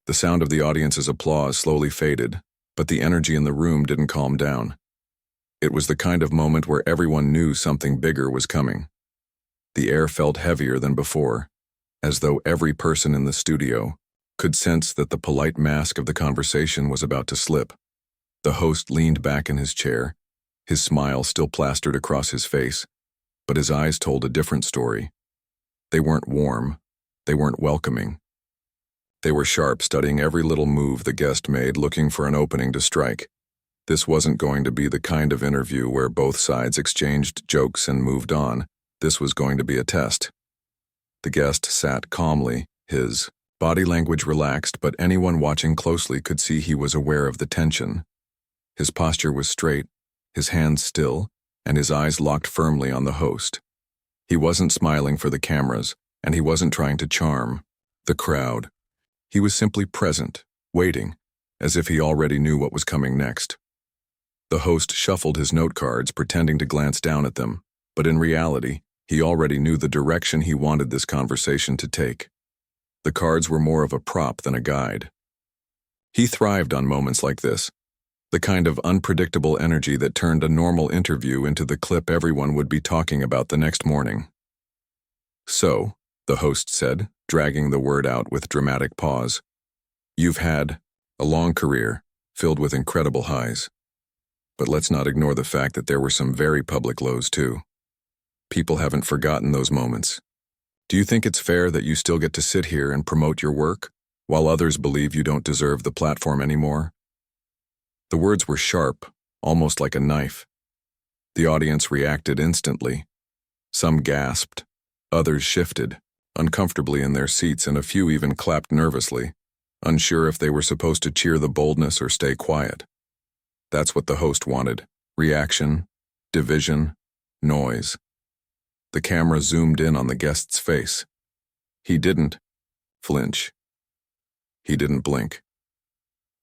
The sound of the audience's applause slowly faded, but the energy in the room didn't calm down. It was the kind of moment where everyone knew something bigger was coming. The air felt heavier than before, as though every person in the studio could sense that the polite mask of the conversation was about to slip. The host leaned back in his chair, his smile still plastered across his face, but his eyes told a different story. They weren't warm, they weren't welcoming. They were sharp, studying every little move the guest made, looking for an opening to strike. This wasn't going to be the kind of interview where both sides exchanged jokes and moved on. This was going to be a test. The guest sat calmly, his body language relaxed, but anyone watching closely could see he was aware of the tension. His posture was straight, his hands still, and his eyes locked firmly on the host. He wasn't smiling for the cameras, and he wasn't trying to charm the crowd. He was simply present, waiting, as if he already knew what was coming next. The host shuffled his note cards, pretending to glance down at them, but in reality, he already knew the direction he wanted this conversation to take. The cards were more of a prop than a guide. He thrived on moments like this, the kind of unpredictable energy that turned a normal interview into the clip everyone would be talking about the next morning. "So," the host said, dragging the word out with dramatic pause, "you've had a long career filled with incredible highs. But let's not ignore the fact that there were some very public lows too. People haven't forgotten those moments. Do you think it's fair that you still get to sit here and promote your work, while others believe you don't deserve the platform anymore?" The words were sharp, almost like a knife. The audience reacted instantly. Some gasped, others shifted, uncomfortably in their seats, and a few even clapped nervously, unsure if they were supposed to cheer the boldness or stay quiet. That's what the host wanted: reaction, division, noise. The camera zoomed in on the guest's face. He didn't flinch. He didn't blink.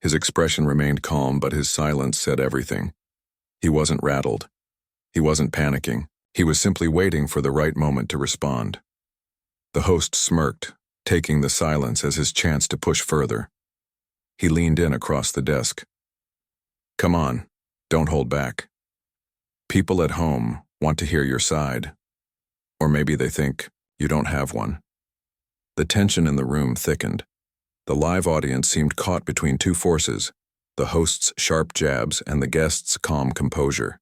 His expression remained calm, but his silence said everything. He wasn't rattled. He wasn't panicking. He was simply waiting for the right moment to respond. The host smirked, taking the silence as his chance to push further. He leaned in across the desk. "Come on, don't hold back. People at home want to hear your side. Or maybe they think you don't have one." The tension in the room thickened. The live audience seemed caught between two forces, the host's sharp jabs and the guest's calm composure.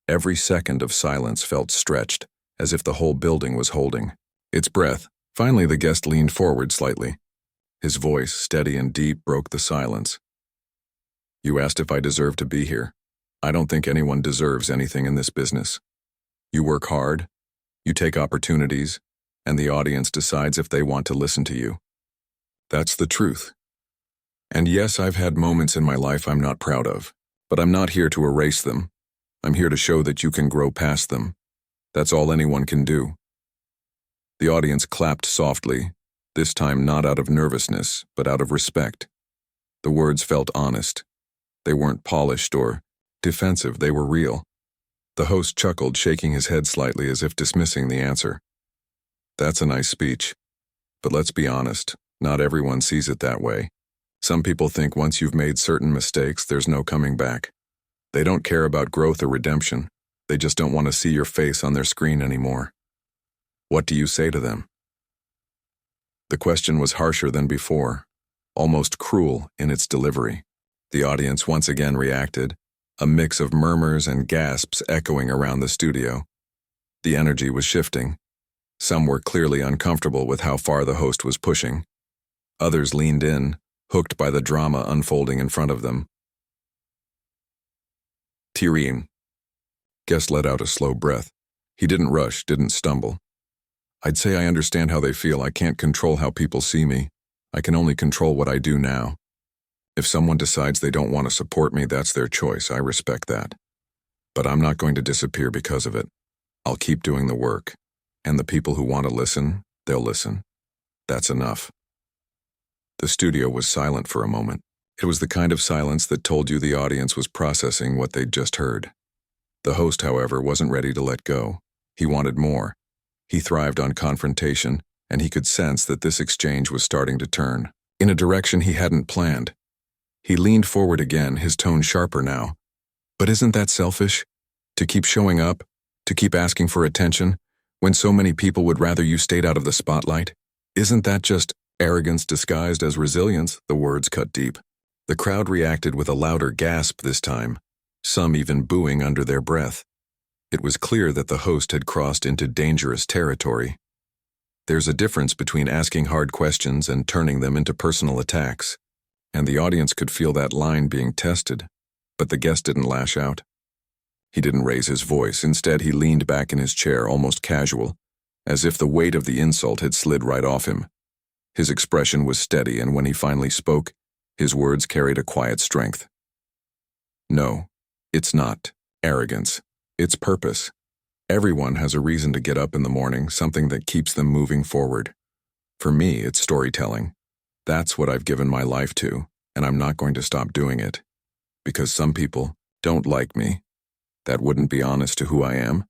Every second of silence felt stretched, as if the whole building was holding its breath. Finally, the guest leaned forward slightly. His voice, steady and deep, broke the silence. "You asked if I deserve to be here. I don't think anyone deserves anything in this business. You work hard, you take opportunities, and the audience decides if they want to listen to you. That's the truth. And yes, I've had moments in my life I'm not proud of, but I'm not here to erase them. I'm here to show that you can grow past them. That's all anyone can do." The audience clapped softly, this time not out of nervousness, but out of respect. The words felt honest. They weren't polished or defensive, they were real. The host chuckled, shaking his head slightly as if dismissing the answer. "That's a nice speech. But let's be honest, not everyone sees it that way. Some people think once you've made certain mistakes, there's no coming back. They don't care about growth or redemption. They just don't want to see your face on their screen anymore. What do you say to them?" The question was harsher than before, almost cruel in its delivery. The audience once again reacted, a mix of murmurs and gasps echoing around the studio. The energy was shifting. Some were clearly uncomfortable with how far the host was pushing. Others leaned in, hooked by the drama unfolding in front of them. "Tireen." Guest let out a slow breath. He didn't rush, didn't stumble. "I'd say I understand how they feel. I can't control how people see me. I can only control what I do now. If someone decides they don't want to support me, that's their choice. I respect that. But I'm not going to disappear because of it. I'll keep doing the work. And the people who want to listen, they'll listen. That's enough." The studio was silent for a moment. It was the kind of silence that told you the audience was processing what they'd just heard. The host, however, wasn't ready to let go. He wanted more. He thrived on confrontation, and he could sense that this exchange was starting to turn. in a direction he hadn't planned. He leaned forward again, his tone sharper now. But isn't that selfish? To keep showing up? To keep asking for attention? When so many people would rather you stayed out of the spotlight? Isn't that just arrogance disguised as resilience? The words cut deep. The crowd reacted with a louder gasp this time, some even booing under their breath. It was clear that the host had crossed into dangerous territory. There's a difference between asking hard questions and turning them into personal attacks, and the audience could feel that line being tested, but the guest didn't lash out. He didn't raise his voice. Instead, he leaned back in his chair, almost casual, as if the weight of the insult had slid right off him. His expression was steady, and when he finally spoke, his words carried a quiet strength. No, it's not arrogance. It's purpose. Everyone has a reason to get up in the morning, something that keeps them moving forward. For me, it's storytelling. That's what I've given my life to, and I'm not going to stop doing it. Because some people don't like me. That wouldn't be honest to who I am.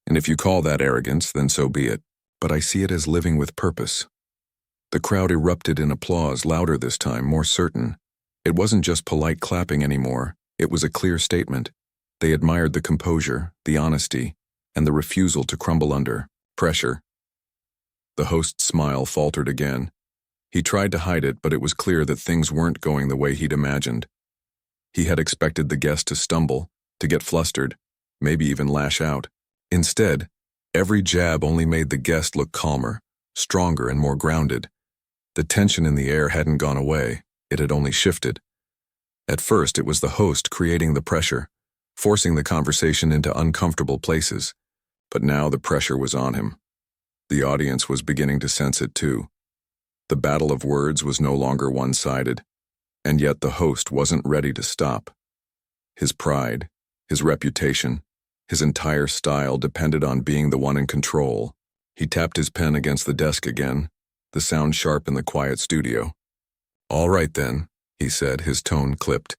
And if you call that arrogance, then so be it. But I see it as living with purpose. The crowd erupted in applause, louder this time, more certain. It wasn't just polite clapping anymore. It was a clear statement. They admired the composure, the honesty, and the refusal to crumble under pressure. The host's smile faltered again. He tried to hide it, but it was clear that things weren't going the way he'd imagined. He had expected the guest to stumble, to get flustered, maybe even lash out. Instead, every jab only made the guest look calmer, stronger, and more grounded. The tension in the air hadn't gone away, it had only shifted. At first, it was the host creating the pressure, forcing the conversation into uncomfortable places. But now the pressure was on him. The audience was beginning to sense it too. The battle of words was no longer one-sided, and yet the host wasn't ready to stop. His pride, his reputation, his entire style depended on being the one in control. He tapped his pen against the desk again, the sound sharp in the quiet studio. "All right then," he said, his tone clipped.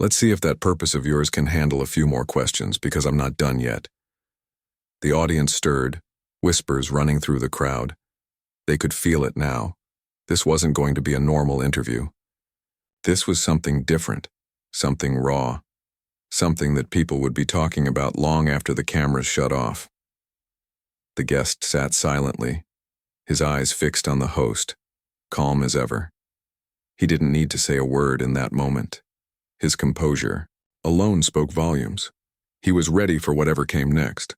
"Let's see if that purpose of yours can handle a few more questions, because I'm not done yet." The audience stirred, whispers running through the crowd. They could feel it now. This wasn't going to be a normal interview. This was something different, something raw, something that people would be talking about long after the cameras shut off. The guest sat silently, his eyes fixed on the host, calm as ever. He didn't need to say a word in that moment. His composure alone spoke volumes. He was ready for whatever came next.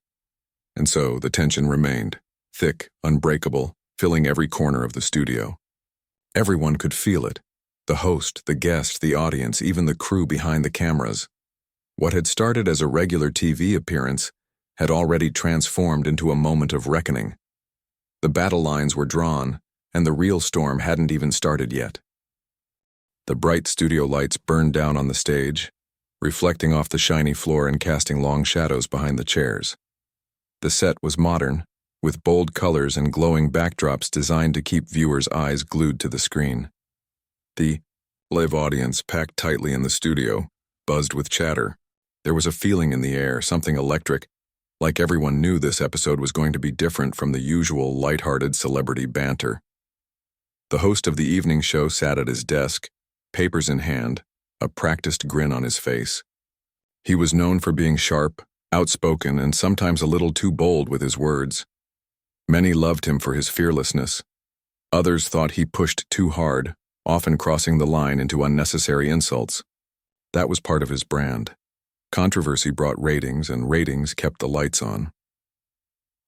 And so the tension remained, thick, unbreakable, filling every corner of the studio. Everyone could feel it. The host, the guest, the audience, even the crew behind the cameras. What had started as a regular TV appearance had already transformed into a moment of reckoning. The battle lines were drawn, and the real storm hadn't even started yet. The bright studio lights burned down on the stage, reflecting off the shiny floor and casting long shadows behind the chairs. The set was modern, with bold colors and glowing backdrops designed to keep viewers' eyes glued to the screen. The live audience, packed tightly in the studio, buzzed with chatter. There was a feeling in the air, something electric, like everyone knew this episode was going to be different from the usual lighthearted celebrity banter. The host of the evening show sat at his desk, papers in hand, a practiced grin on his face. He was known for being sharp, outspoken, and sometimes a little too bold with his words. Many loved him for his fearlessness. Others thought he pushed too hard, often crossing the line into unnecessary insults. That was part of his brand. Controversy brought ratings, and ratings kept the lights on.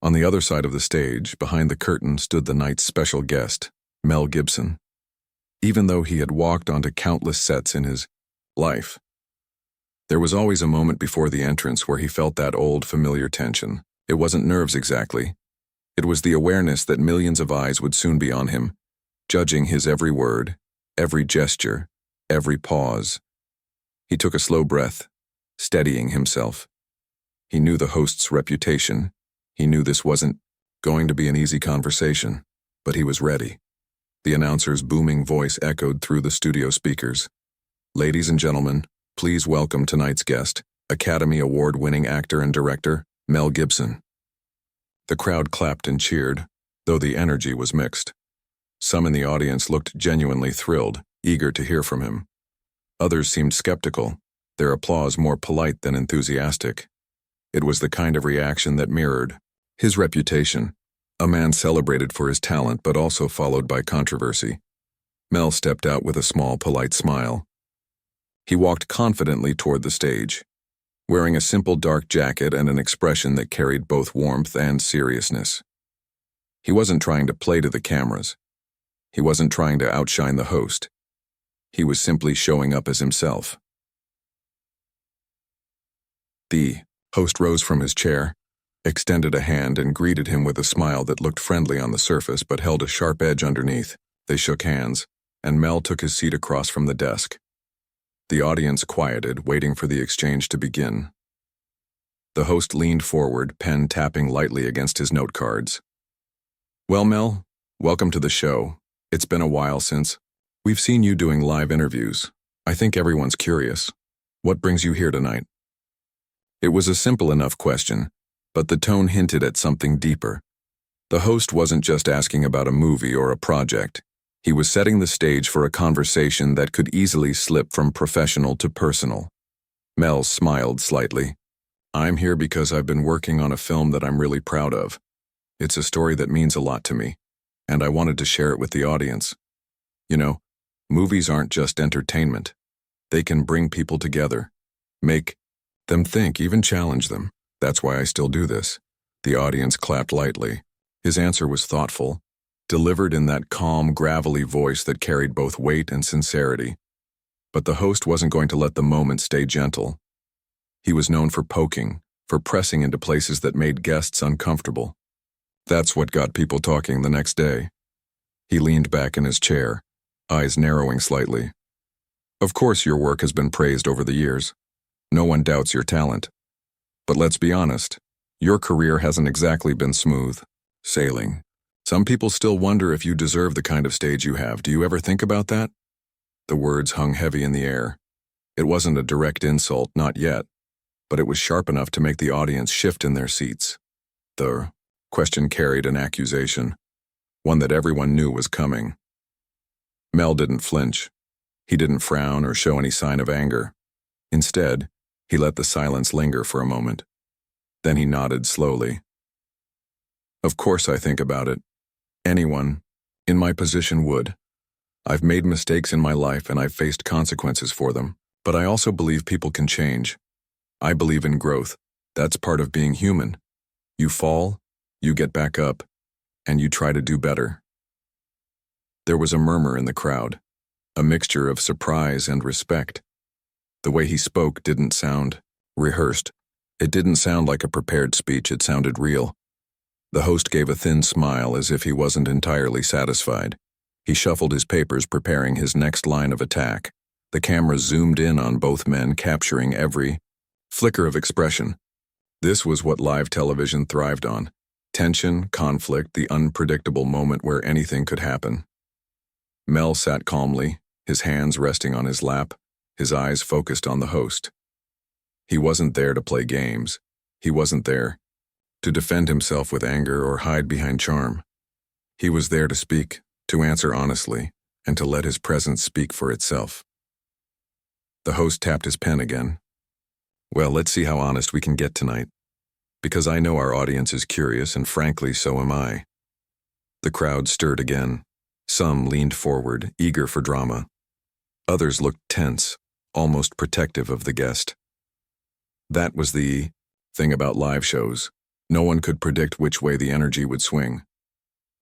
On the other side of the stage, behind the curtain, stood the night's special guest, Mel Gibson. Even though he had walked onto countless sets in his life, there was always a moment before the entrance where he felt that old, familiar tension. It wasn't nerves exactly. It was the awareness that millions of eyes would soon be on him, judging his every word, every gesture, every pause. He took a slow breath, steadying himself. He knew the host's reputation. He knew this wasn't going to be an easy conversation, but he was ready. The announcer's booming voice echoed through the studio speakers. "Ladies and gentlemen, please welcome tonight's guest, Academy Award-winning actor and director, Mel Gibson." The crowd clapped and cheered, though the energy was mixed. Some in the audience looked genuinely thrilled, eager to hear from him. Others seemed skeptical, their applause more polite than enthusiastic. It was the kind of reaction that mirrored his reputation, a man celebrated for his talent but also followed by controversy. Mel stepped out with a small, polite smile. He walked confidently toward the stage, wearing a simple dark jacket and an expression that carried both warmth and seriousness. He wasn't trying to play to the cameras. He wasn't trying to outshine the host. He was simply showing up as himself. The host rose from his chair, extended a hand, and greeted him with a smile that looked friendly on the surface but held a sharp edge underneath. They shook hands, and Mel took his seat across from the desk. The audience quieted, waiting for the exchange to begin. The host leaned forward, pen tapping lightly against his note cards. "Well, Mel, welcome to the show. It's been a while since. We've seen you doing live interviews. I think everyone's curious. What brings you here tonight?" It was a simple enough question, but the tone hinted at something deeper. The host wasn't just asking about a movie or a project. He was setting the stage for a conversation that could easily slip from professional to personal. Mel smiled slightly. "I'm here because I've been working on a film that I'm really proud of. It's a story that means a lot to me, and I wanted to share it with the audience. You know, movies aren't just entertainment. They can bring people together, make them think, even challenge them. That's why I still do this." The audience clapped lightly. His answer was thoughtful, delivered in that calm, gravelly voice that carried both weight and sincerity. But the host wasn't going to let the moment stay gentle. He was known for poking, for pressing into places that made guests uncomfortable. That's what got people talking the next day. He leaned back in his chair, eyes narrowing slightly. "Of course your work has been praised over the years. No one doubts your talent. But let's be honest, your career hasn't exactly been smooth sailing. Some people still wonder if you deserve the kind of stage you have. Do you ever think about that?" The words hung heavy in the air. It wasn't a direct insult, not yet, but it was sharp enough to make the audience shift in their seats. The question carried an accusation, one that everyone knew was coming. Mel didn't flinch. He didn't frown or show any sign of anger. Instead, he let the silence linger for a moment. Then he nodded slowly. "Of course I think about it. Anyone in my position would. I've made mistakes in my life and I've faced consequences for them, but I also believe people can change. I believe in growth. That's part of being human. You fall, you get back up, and you try to do better." There was a murmur in the crowd, a mixture of surprise and respect. The way he spoke didn't sound rehearsed. It didn't sound like a prepared speech, it sounded real. The host gave a thin smile as if he wasn't entirely satisfied. He shuffled his papers, preparing his next line of attack. The camera zoomed in on both men, capturing every flicker of expression. This was what live television thrived on. Tension, conflict, the unpredictable moment where anything could happen. Mel sat calmly, his hands resting on his lap, his eyes focused on the host. He wasn't there to play games. He wasn't there to defend himself with anger or hide behind charm. He was there to speak, to answer honestly, and to let his presence speak for itself. The host tapped his pen again. "Well, let's see how honest we can get tonight. Because I know our audience is curious, and frankly, so am I." The crowd stirred again. Some leaned forward, eager for drama. Others looked tense, almost protective of the guest. That was the thing about live shows. No one could predict which way the energy would swing.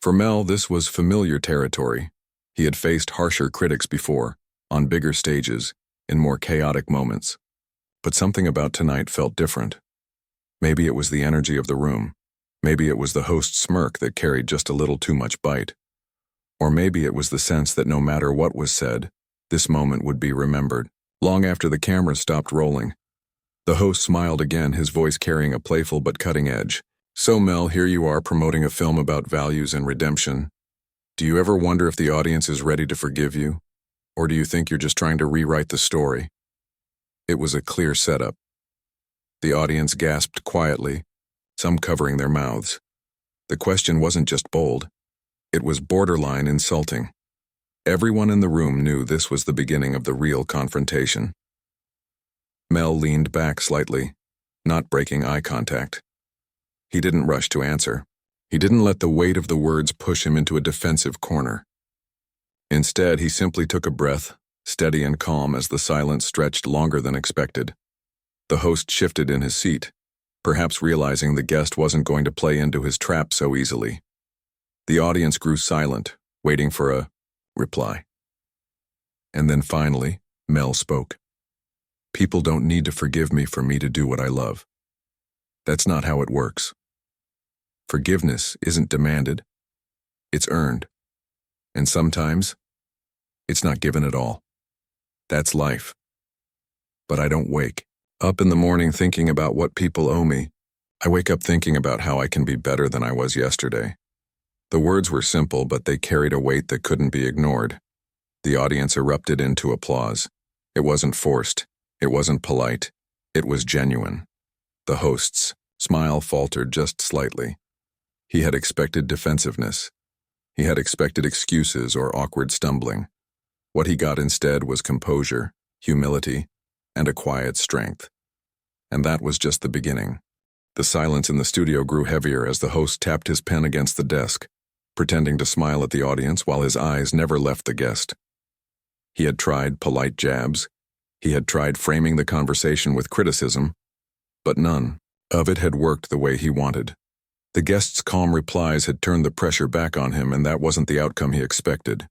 For Mel, this was familiar territory. He had faced harsher critics before, on bigger stages, in more chaotic moments. But something about tonight felt different. Maybe it was the energy of the room. Maybe it was the host's smirk that carried just a little too much bite. Or maybe it was the sense that no matter what was said, this moment would be remembered, long after the camera stopped rolling. The host smiled again, his voice carrying a playful but cutting edge. "So Mel, here you are promoting a film about values and redemption. Do you ever wonder if the audience is ready to forgive you? Or do you think you're just trying to rewrite the story?" It was a clear setup. The audience gasped quietly, some covering their mouths. The question wasn't just bold. It was borderline insulting. Everyone in the room knew this was the beginning of the real confrontation. Mel leaned back slightly, not breaking eye contact. He didn't rush to answer. He didn't let the weight of the words push him into a defensive corner. Instead, he simply took a breath, steady and calm as the silence stretched longer than expected. The host shifted in his seat, perhaps realizing the guest wasn't going to play into his trap so easily. The audience grew silent, waiting for a reply. And then finally, Mel spoke. People don't need to forgive me for me to do what I love. That's not how it works. Forgiveness isn't demanded. It's earned. And sometimes, it's not given at all. That's life. But I don't wake up in the morning thinking about what people owe me. I wake up thinking about how I can be better than I was yesterday. The words were simple, but they carried a weight that couldn't be ignored. The audience erupted into applause. It wasn't forced. It wasn't polite. It was genuine. The host's smile faltered just slightly. He had expected defensiveness. He had expected excuses or awkward stumbling. What he got instead was composure, humility, and a quiet strength. And that was just the beginning. The silence in the studio grew heavier as the host tapped his pen against the desk, pretending to smile at the audience while his eyes never left the guest. He had tried polite jabs. He had tried framing the conversation with criticism, but none of it had worked the way he wanted. The guest's calm replies had turned the pressure back on him, and that wasn't the outcome he expected.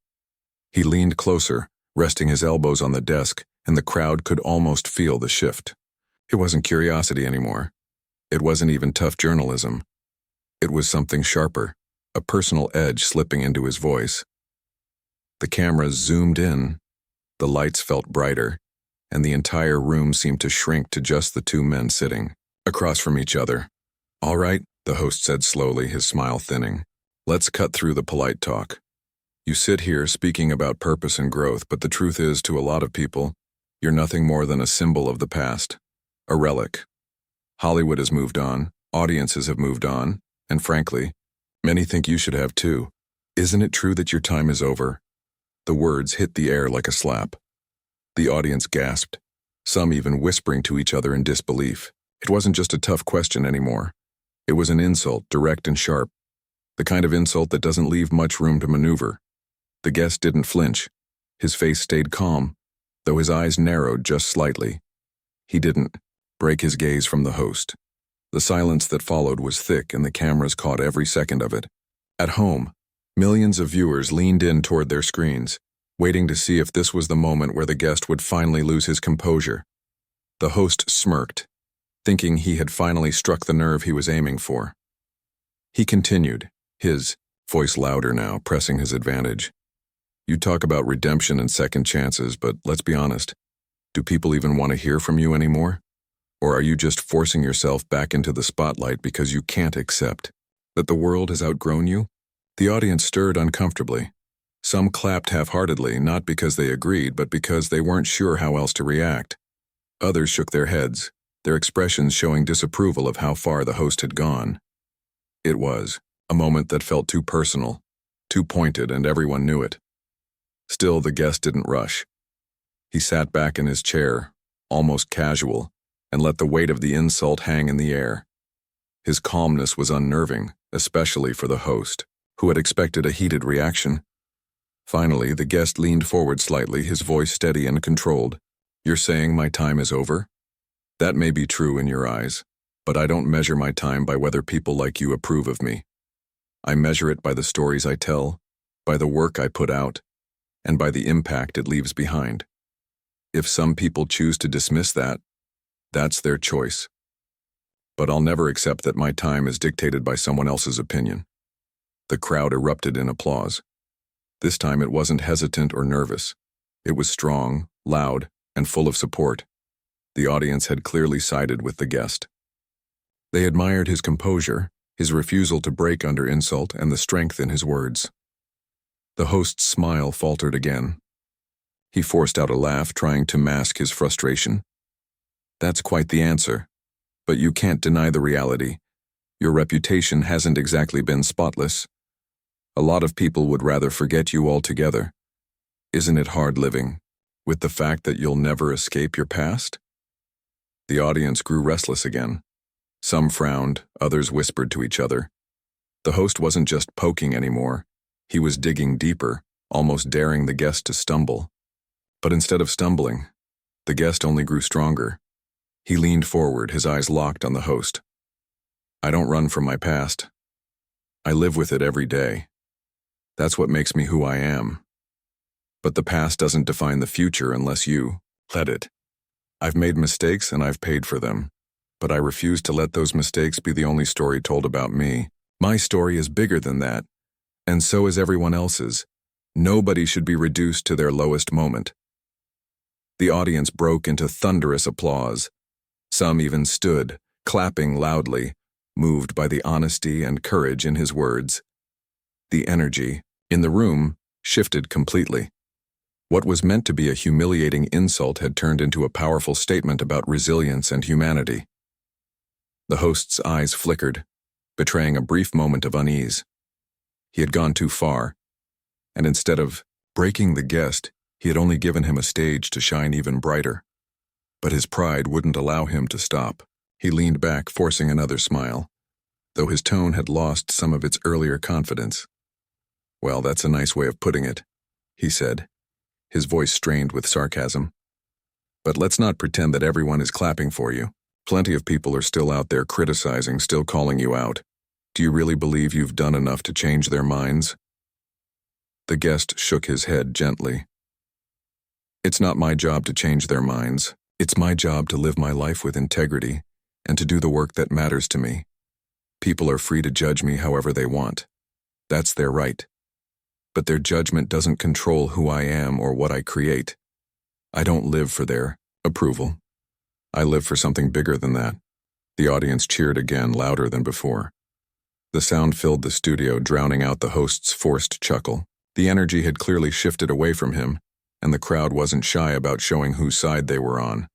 He leaned closer, resting his elbows on the desk, and the crowd could almost feel the shift. It wasn't curiosity anymore. It wasn't even tough journalism. It was something sharper, a personal edge slipping into his voice. The cameras zoomed in, the lights felt brighter, and the entire room seemed to shrink to just the two men sitting across from each other. All right, the host said slowly, his smile thinning. Let's cut through the polite talk. You sit here speaking about purpose and growth, but the truth is, to a lot of people, you're nothing more than a symbol of the past, a relic. Hollywood has moved on, audiences have moved on, and frankly, many think you should have too. Isn't it true that your time is over? The words hit the air like a slap. The audience gasped, some even whispering to each other in disbelief. It wasn't just a tough question anymore. It was an insult, direct and sharp, the kind of insult that doesn't leave much room to maneuver. The guest didn't flinch. His face stayed calm, though his eyes narrowed just slightly. He didn't break his gaze from the host. The silence that followed was thick, and the cameras caught every second of it. At home, millions of viewers leaned in toward their screens, waiting to see if this was the moment where the guest would finally lose his composure. The host smirked, thinking he had finally struck the nerve he was aiming for. He continued, his voice louder now, pressing his advantage. You talk about redemption and second chances, but let's be honest. Do people even want to hear from you anymore? Or are you just forcing yourself back into the spotlight because you can't accept that the world has outgrown you? The audience stirred uncomfortably. Some clapped half-heartedly, not because they agreed, but because they weren't sure how else to react. Others shook their heads, their expressions showing disapproval of how far the host had gone. It was a moment that felt too personal, too pointed, and everyone knew it. Still, the guest didn't rush. He sat back in his chair, almost casual, and let the weight of the insult hang in the air. His calmness was unnerving, especially for the host, who had expected a heated reaction. Finally, the guest leaned forward slightly, his voice steady and controlled. You're saying my time is over? That may be true in your eyes, but I don't measure my time by whether people like you approve of me. I measure it by the stories I tell, by the work I put out, and by the impact it leaves behind. If some people choose to dismiss that, that's their choice. But I'll never accept that my time is dictated by someone else's opinion. The crowd erupted in applause. This time it wasn't hesitant or nervous. It was strong, loud, and full of support. The audience had clearly sided with the guest. They admired his composure, his refusal to break under insult, and the strength in his words. The host's smile faltered again. He forced out a laugh, trying to mask his frustration. That's quite the answer. But you can't deny the reality. Your reputation hasn't exactly been spotless. A lot of people would rather forget you altogether. Isn't it hard living with the fact that you'll never escape your past? The audience grew restless again. Some frowned, others whispered to each other. The host wasn't just poking anymore. He was digging deeper, almost daring the guest to stumble. But instead of stumbling, the guest only grew stronger. He leaned forward, his eyes locked on the host. I don't run from my past. I live with it every day. That's what makes me who I am. But the past doesn't define the future unless you let it. I've made mistakes and I've paid for them. But I refuse to let those mistakes be the only story told about me. My story is bigger than that, and so is everyone else's. Nobody should be reduced to their lowest moment. The audience broke into thunderous applause. Some even stood, clapping loudly, moved by the honesty and courage in his words. The energy in the room shifted completely. What was meant to be a humiliating insult had turned into a powerful statement about resilience and humanity. The host's eyes flickered, betraying a brief moment of unease. He had gone too far, and instead of breaking the guest, he had only given him a stage to shine even brighter. But his pride wouldn't allow him to stop. He leaned back, forcing another smile, though his tone had lost some of its earlier confidence. Well, that's a nice way of putting it, he said, his voice strained with sarcasm. But let's not pretend that everyone is clapping for you. Plenty of people are still out there criticizing, still calling you out. Do you really believe you've done enough to change their minds? The guest shook his head gently. It's not my job to change their minds. It's my job to live my life with integrity and to do the work that matters to me. People are free to judge me however they want. That's their right. But their judgment doesn't control who I am or what I create. I don't live for their approval. I live for something bigger than that. The audience cheered again, louder than before. The sound filled the studio, drowning out the host's forced chuckle. The energy had clearly shifted away from him, and the crowd wasn't shy about showing whose side they were on.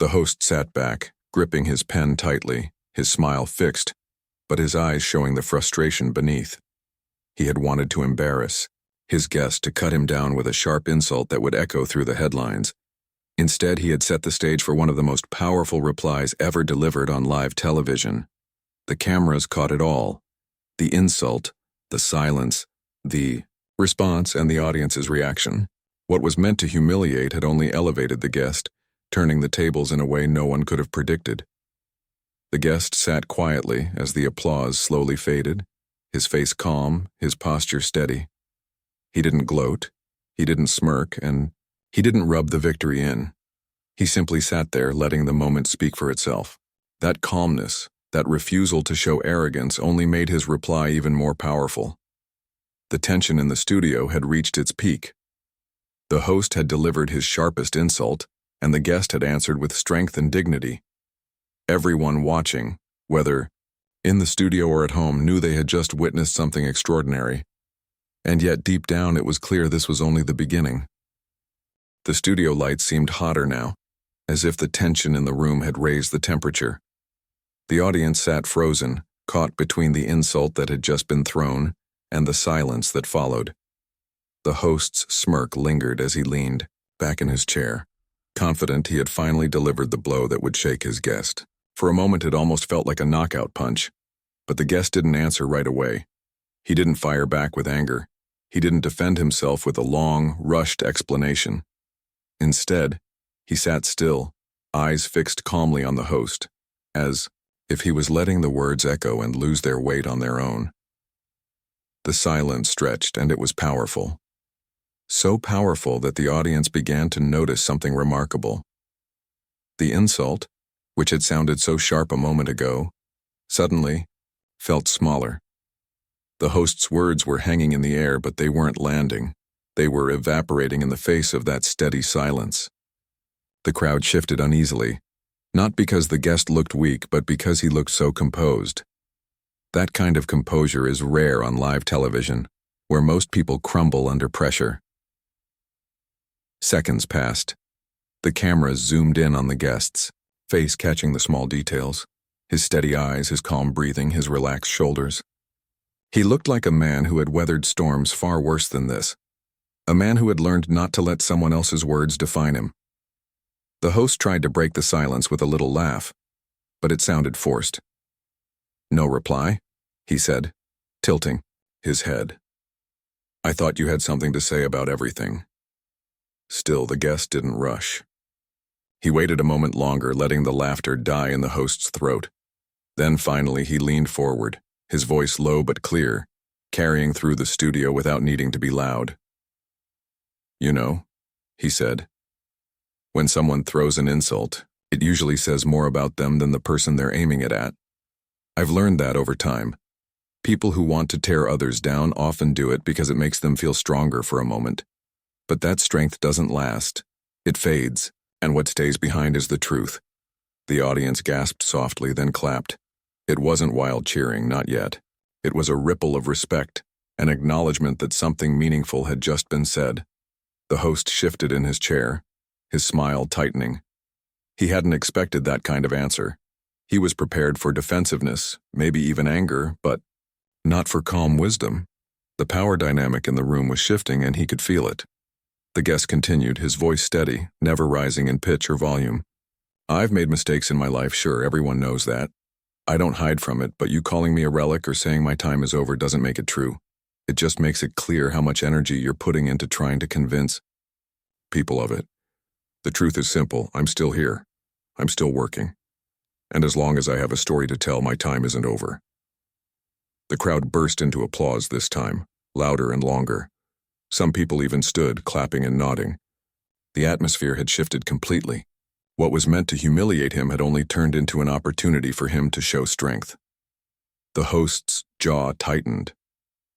The host sat back, gripping his pen tightly, his smile fixed, but his eyes showing the frustration beneath. He had wanted to embarrass his guest, to cut him down with a sharp insult that would echo through the headlines. Instead, he had set the stage for one of the most powerful replies ever delivered on live television. The cameras caught it all. The insult, the silence, the response, and the audience's reaction. What was meant to humiliate had only elevated the guest, turning the tables in a way no one could have predicted. The guest sat quietly as the applause slowly faded, his face calm, his posture steady. He didn't gloat, he didn't smirk, and he didn't rub the victory in. He simply sat there, letting the moment speak for itself. That calmness, that refusal to show arrogance, only made his reply even more powerful. The tension in the studio had reached its peak. The host had delivered his sharpest insult, and the guest had answered with strength and dignity. Everyone watching, whether in the studio or at home, knew they had just witnessed something extraordinary. And yet deep down it was clear this was only the beginning. The studio lights seemed hotter now, as if the tension in the room had raised the temperature. The audience sat frozen, caught between the insult that had just been thrown and the silence that followed. The host's smirk lingered as he leaned back in his chair, confident he had finally delivered the blow that would shake his guest. For a moment it almost felt like a knockout punch, but the guest didn't answer right away. He didn't fire back with anger. He didn't defend himself with a long, rushed explanation. Instead, he sat still, eyes fixed calmly on the host, as if he was letting the words echo and lose their weight on their own. The silence stretched, and it was powerful. So powerful that the audience began to notice something remarkable. The insult, which had sounded so sharp a moment ago, suddenly felt smaller. The host's words were hanging in the air, but they weren't landing. They were evaporating in the face of that steady silence. The crowd shifted uneasily, not because the guest looked weak, but because he looked so composed. That kind of composure is rare on live television, where most people crumble under pressure. Seconds passed. The cameras zoomed in on the guest's face, catching the small details, his steady eyes, his calm breathing, his relaxed shoulders. He looked like a man who had weathered storms far worse than this. A man who had learned not to let someone else's words define him. The host tried to break the silence with a little laugh, but it sounded forced. "No reply?" he said, tilting his head. "I thought you had something to say about everything." Still, the guest didn't rush. He waited a moment longer, letting the laughter die in the host's throat. Then finally he leaned forward, his voice low but clear, carrying through the studio without needing to be loud. "You know," he said, "when someone throws an insult, it usually says more about them than the person they're aiming it at. I've learned that over time. People who want to tear others down often do it because it makes them feel stronger for a moment. But that strength doesn't last. It fades, and what stays behind is the truth." The audience gasped softly, then clapped. It wasn't wild cheering, not yet. It was a ripple of respect, an acknowledgement that something meaningful had just been said. The host shifted in his chair, his smile tightening. He hadn't expected that kind of answer. He was prepared for defensiveness, maybe even anger, but not for calm wisdom. The power dynamic in the room was shifting, and he could feel it. The guest continued, his voice steady, never rising in pitch or volume. "I've made mistakes in my life, sure, everyone knows that. I don't hide from it, but you calling me a relic or saying my time is over doesn't make it true. It just makes it clear how much energy you're putting into trying to convince people of it. The truth is simple, I'm still here. I'm still working. And as long as I have a story to tell, my time isn't over." The crowd burst into applause this time, louder and longer. Some people even stood, clapping and nodding. The atmosphere had shifted completely. What was meant to humiliate him had only turned into an opportunity for him to show strength. The host's jaw tightened,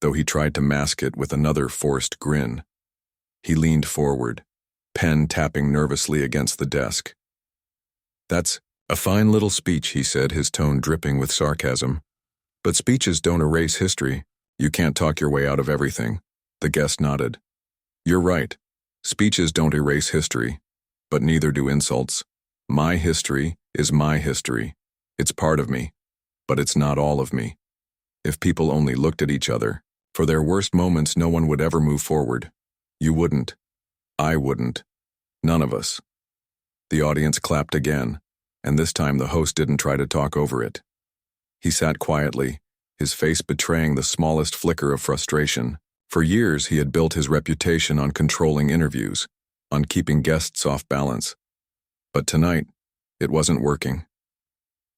though he tried to mask it with another forced grin. He leaned forward, pen tapping nervously against the desk. "That's a fine little speech," he said, his tone dripping with sarcasm. "But speeches don't erase history. You can't talk your way out of everything." The guest nodded. "You're right. Speeches don't erase history, but neither do insults. My history is my history. It's part of me, but it's not all of me. If people only looked at each other, for their worst moments, no one would ever move forward. You wouldn't. I wouldn't. None of us." The audience clapped again, and this time the host didn't try to talk over it. He sat quietly, his face betraying the smallest flicker of frustration. For years, he had built his reputation on controlling interviews, on keeping guests off balance. But tonight, it wasn't working.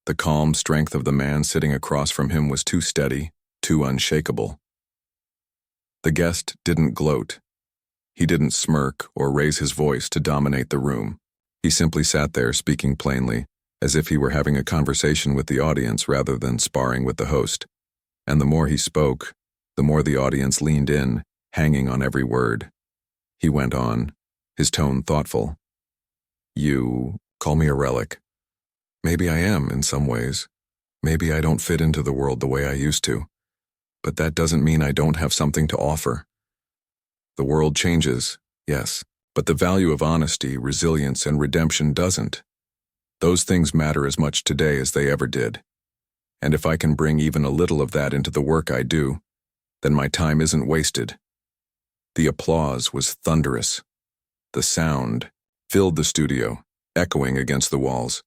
The calm strength of the man sitting across from him was too steady, too unshakable. The guest didn't gloat. He didn't smirk or raise his voice to dominate the room. He simply sat there speaking plainly, as if he were having a conversation with the audience rather than sparring with the host. And the more he spoke, the more the audience leaned in, hanging on every word. He went on, his tone thoughtful. "You call me a relic. Maybe I am in some ways. Maybe I don't fit into the world the way I used to. But that doesn't mean I don't have something to offer. The world changes, yes, but the value of honesty, resilience, and redemption doesn't. Those things matter as much today as they ever did. And if I can bring even a little of that into the work I do, then my time isn't wasted." The applause was thunderous. The sound filled the studio, echoing against the walls.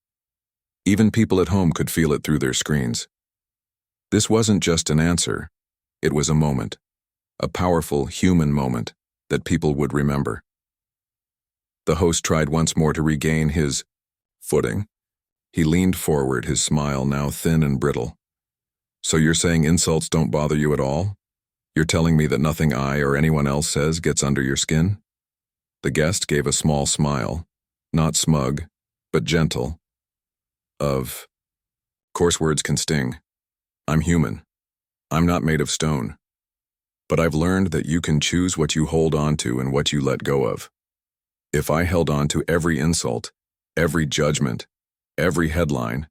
Even people at home could feel it through their screens. This wasn't just an answer. It was a moment, a powerful human moment that people would remember. The host tried once more to regain his footing. He leaned forward, his smile now thin and brittle. "So you're saying insults don't bother you at all? You're telling me that nothing I or anyone else says gets under your skin?" The guest gave a small smile, not smug, but gentle. Coarse words can sting. I'm human. I'm not made of stone. But I've learned that you can choose what you hold on to and what you let go of. If I held on to every insult, every judgment, every headline,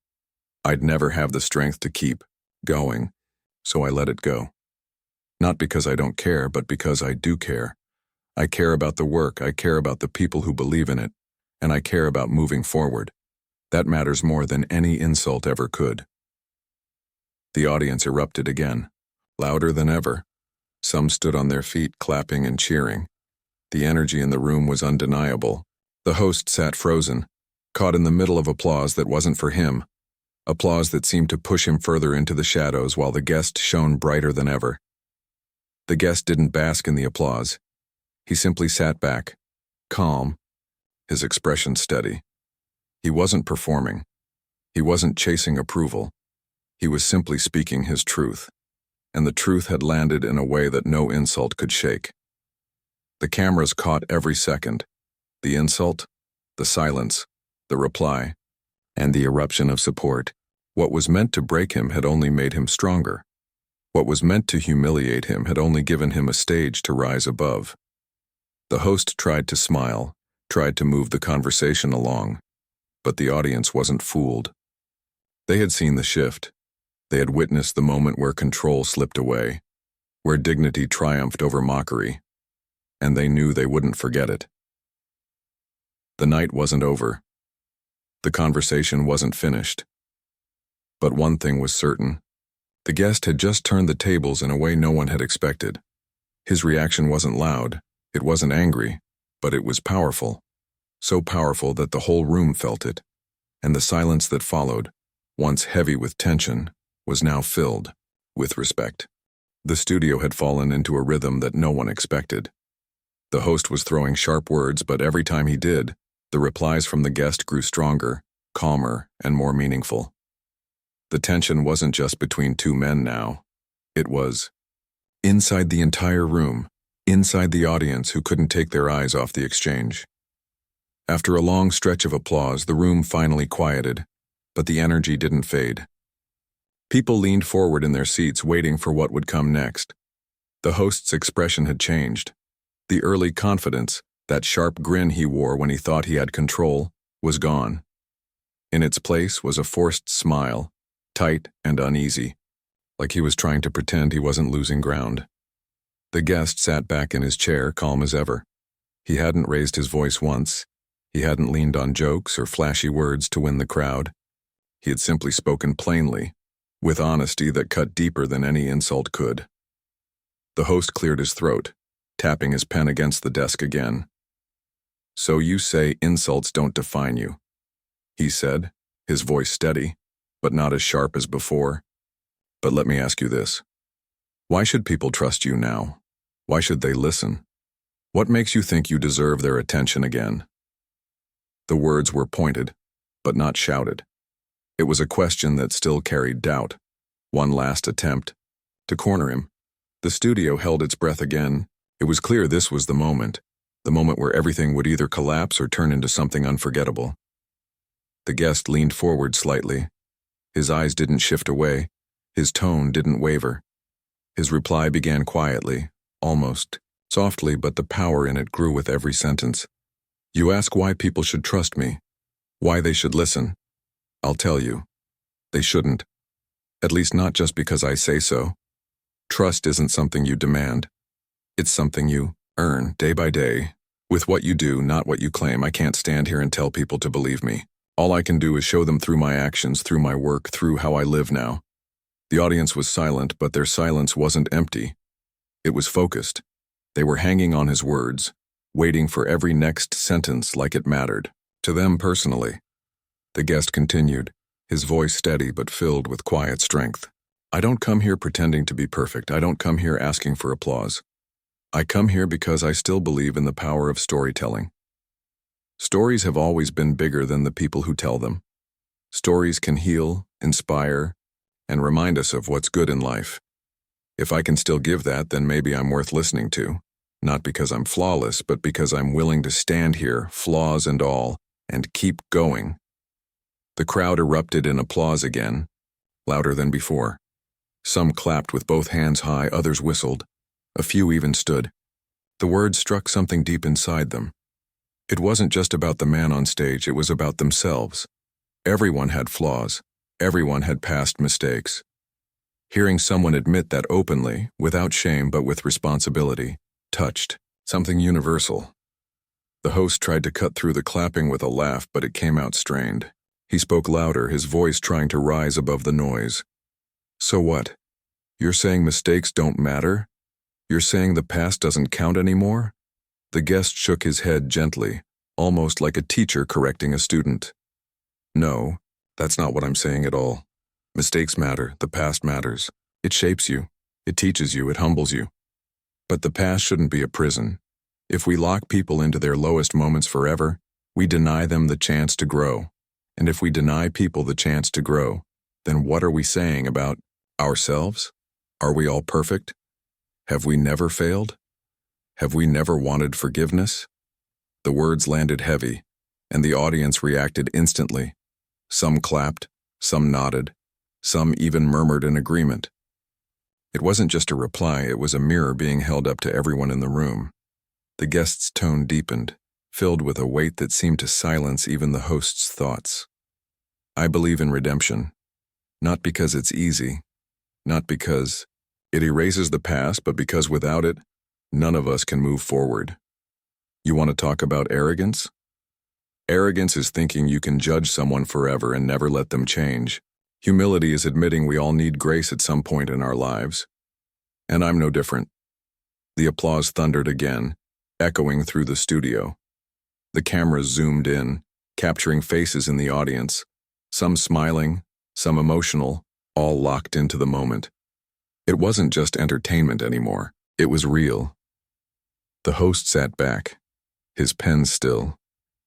I'd never have the strength to keep going, so I let it go. Not because I don't care, but because I do care. I care about the work, I care about the people who believe in it, and I care about moving forward. That matters more than any insult ever could. The audience erupted again. louder than ever. Some stood on their feet, clapping and cheering. The energy in the room was undeniable. The host sat frozen, caught in the middle of applause that wasn't for him, applause that seemed to push him further into the shadows while the guest shone brighter than ever. The guest didn't bask in the applause. He simply sat back, calm, his expression steady. He wasn't performing. He wasn't chasing approval. He was simply speaking his truth, and the truth had landed in a way that no insult could shake. The cameras caught every second, the insult, the silence, the reply, and the eruption of support. What was meant to break him had only made him stronger. What was meant to humiliate him had only given him a stage to rise above. The host tried to smile, tried to move the conversation along, but the audience wasn't fooled. They had seen the shift. They had witnessed the moment where control slipped away, where dignity triumphed over mockery, and they knew they wouldn't forget it. The night wasn't over. The conversation wasn't finished. But one thing was certain. The guest had just turned the tables in a way no one had expected. His reaction wasn't loud, it wasn't angry, but it was powerful. So powerful that the whole room felt it, and the silence that followed, once heavy with tension, was now filled with respect. The studio had fallen into a rhythm that no one expected. The host was throwing sharp words, but every time he did, the replies from the guest grew stronger, calmer, and more meaningful. The tension wasn't just between two men now. It was inside the entire room, inside the audience who couldn't take their eyes off the exchange. After a long stretch of applause, the room finally quieted, but the energy didn't fade. People leaned forward in their seats, waiting for what would come next. The host's expression had changed. The early confidence, that sharp grin he wore when he thought he had control, was gone. In its place was a forced smile, tight and uneasy, like he was trying to pretend he wasn't losing ground. The guest sat back in his chair, calm as ever. He hadn't raised his voice once. He hadn't leaned on jokes or flashy words to win the crowd. He had simply spoken plainly, with honesty that cut deeper than any insult could. The host cleared his throat, tapping his pen against the desk again. "So you say insults don't define you," he said, his voice steady, but not as sharp as before. "But let me ask you this. Why should people trust you now? Why should they listen? What makes you think you deserve their attention again?" The words were pointed, but not shouted. It was a question that still carried doubt. One last attempt to corner him. The studio held its breath again. It was clear this was the moment where everything would either collapse or turn into something unforgettable. The guest leaned forward slightly. His eyes didn't shift away. His tone didn't waver. His reply began quietly, almost softly, but the power in it grew with every sentence. "You ask why people should trust me, why they should listen. I'll tell you. They shouldn't. At least not just because I say so. Trust isn't something you demand. It's something you earn day by day, with what you do, not what you claim. I can't stand here and tell people to believe me. All I can do is show them through my actions, through my work, through how I live now." The audience was silent, but their silence wasn't empty. It was focused. They were hanging on his words, waiting for every next sentence like it mattered to them personally. The guest continued, his voice steady but filled with quiet strength. "I don't come here pretending to be perfect. I don't come here asking for applause. I come here because I still believe in the power of storytelling. Stories have always been bigger than the people who tell them. Stories can heal, inspire, and remind us of what's good in life. If I can still give that, then maybe I'm worth listening to, not because I'm flawless, but because I'm willing to stand here, flaws and all, and keep going." The crowd erupted in applause again, louder than before. Some clapped with both hands high, others whistled. A few even stood. The words struck something deep inside them. It wasn't just about the man on stage, it was about themselves. Everyone had flaws. Everyone had past mistakes. Hearing someone admit that openly, without shame but with responsibility, touched something universal. The host tried to cut through the clapping with a laugh, but it came out strained. He spoke louder, his voice trying to rise above the noise. "So what? You're saying mistakes don't matter? You're saying the past doesn't count anymore? The guest shook his head gently, almost like a teacher correcting a student. No, that's not what I'm saying at all. Mistakes matter, the past matters. It shapes you, it teaches you, it humbles you. But the past shouldn't be a prison. If we lock people into their lowest moments forever, we deny them the chance to grow. And if we deny people the chance to grow, then what are we saying about ourselves? Are we all perfect? Have we never failed? Have we never wanted forgiveness? The words landed heavy, and the audience reacted instantly. Some clapped, some nodded, some even murmured in agreement. It wasn't just a reply, it was a mirror being held up to everyone in the room. The guest's tone deepened, filled with a weight that seemed to silence even the host's thoughts. I believe in redemption, not because it's easy, not because it erases the past, but because without it, none of us can move forward. You want to talk about arrogance? Arrogance is thinking you can judge someone forever and never let them change. Humility is admitting we all need grace at some point in our lives. And I'm no different. The applause thundered again, echoing through the studio. The cameras zoomed in, capturing faces in the audience, some smiling, some emotional, all locked into the moment. It wasn't just entertainment anymore, it was real. The host sat back, his pen still,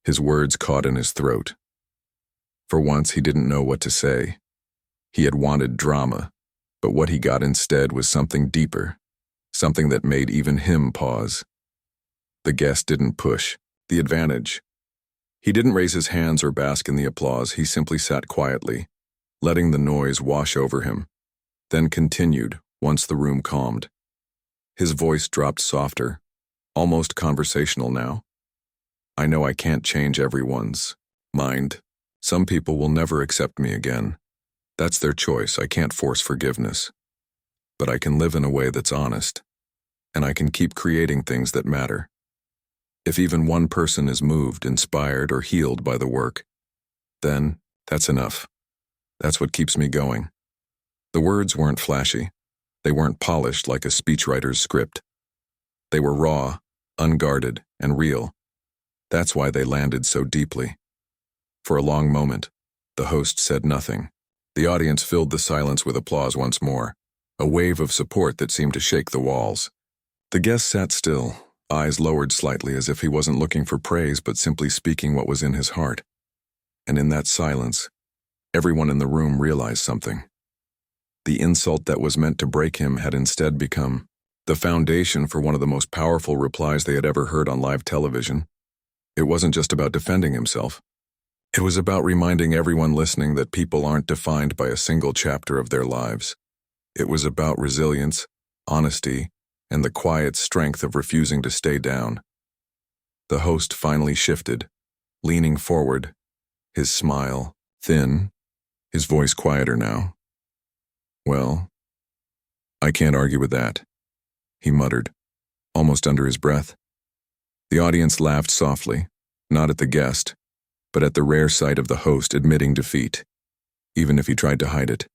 his words caught in his throat. For once he didn't know what to say. He had wanted drama, but what he got instead was something deeper, something that made even him pause. The guest didn't push, the advantage. He didn't raise his hands or bask in the applause, he simply sat quietly, letting the noise wash over him, then continued once the room calmed. His voice dropped softer, almost conversational now. I know I can't change everyone's mind. Some people will never accept me again. That's their choice, I can't force forgiveness. But I can live in a way that's honest, and I can keep creating things that matter. If even one person is moved, inspired, or healed by the work, then that's enough. That's what keeps me going. The words weren't flashy. They weren't polished like a speechwriter's script. They were raw, unguarded, and real. That's why they landed so deeply. For a long moment, the host said nothing. The audience filled the silence with applause once more, a wave of support that seemed to shake the walls. The guest sat still, eyes lowered slightly as if he wasn't looking for praise but simply speaking what was in his heart. And in that silence, everyone in the room realized something. The insult that was meant to break him had instead become the foundation for one of the most powerful replies they had ever heard on live television. It wasn't just about defending himself. It was about reminding everyone listening that people aren't defined by a single chapter of their lives. It was about resilience, honesty, and the quiet strength of refusing to stay down. The host finally shifted, leaning forward, his smile thin, his voice quieter now. Well, I can't argue with that, he muttered, almost under his breath. The audience laughed softly, not at the guest, but at the rare sight of the host admitting defeat, even if he tried to hide it.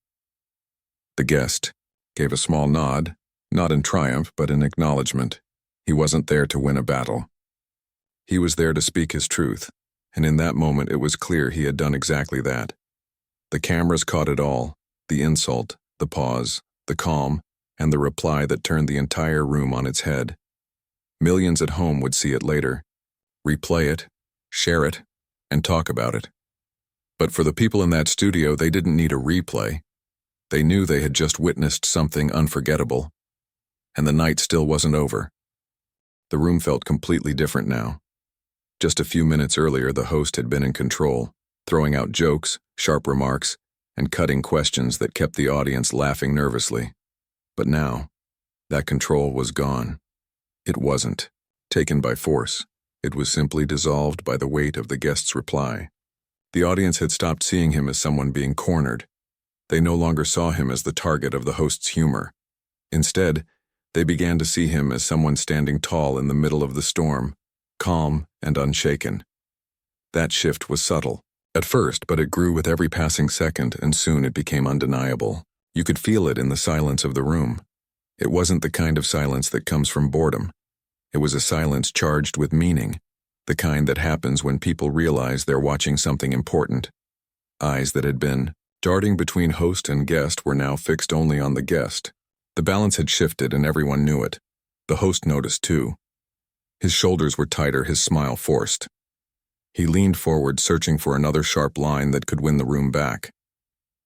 The guest gave a small nod, not in triumph but in acknowledgement. He wasn't there to win a battle. He was there to speak his truth, and in that moment it was clear he had done exactly that. The cameras caught it all, the insult, the pause, the calm, and the reply that turned the entire room on its head. Millions at home would see it later, replay it, share it, and talk about it. But for the people in that studio, they didn't need a replay. They knew they had just witnessed something unforgettable, and the night still wasn't over. The room felt completely different now. Just a few minutes earlier, the host had been in control, throwing out jokes, sharp remarks, and cutting questions that kept the audience laughing nervously. But now, that control was gone. It wasn't taken by force. It was simply dissolved by the weight of the guest's reply. The audience had stopped seeing him as someone being cornered. They no longer saw him as the target of the host's humor. Instead, they began to see him as someone standing tall in the middle of the storm, calm and unshaken. That shift was subtle at first, but it grew with every passing second, and soon it became undeniable. You could feel it in the silence of the room. It wasn't the kind of silence that comes from boredom. It was a silence charged with meaning, the kind that happens when people realize they're watching something important. Eyes that had been darting between host and guest were now fixed only on the guest. The balance had shifted and everyone knew it. The host noticed too. His shoulders were tighter, his smile forced. He leaned forward, searching for another sharp line that could win the room back.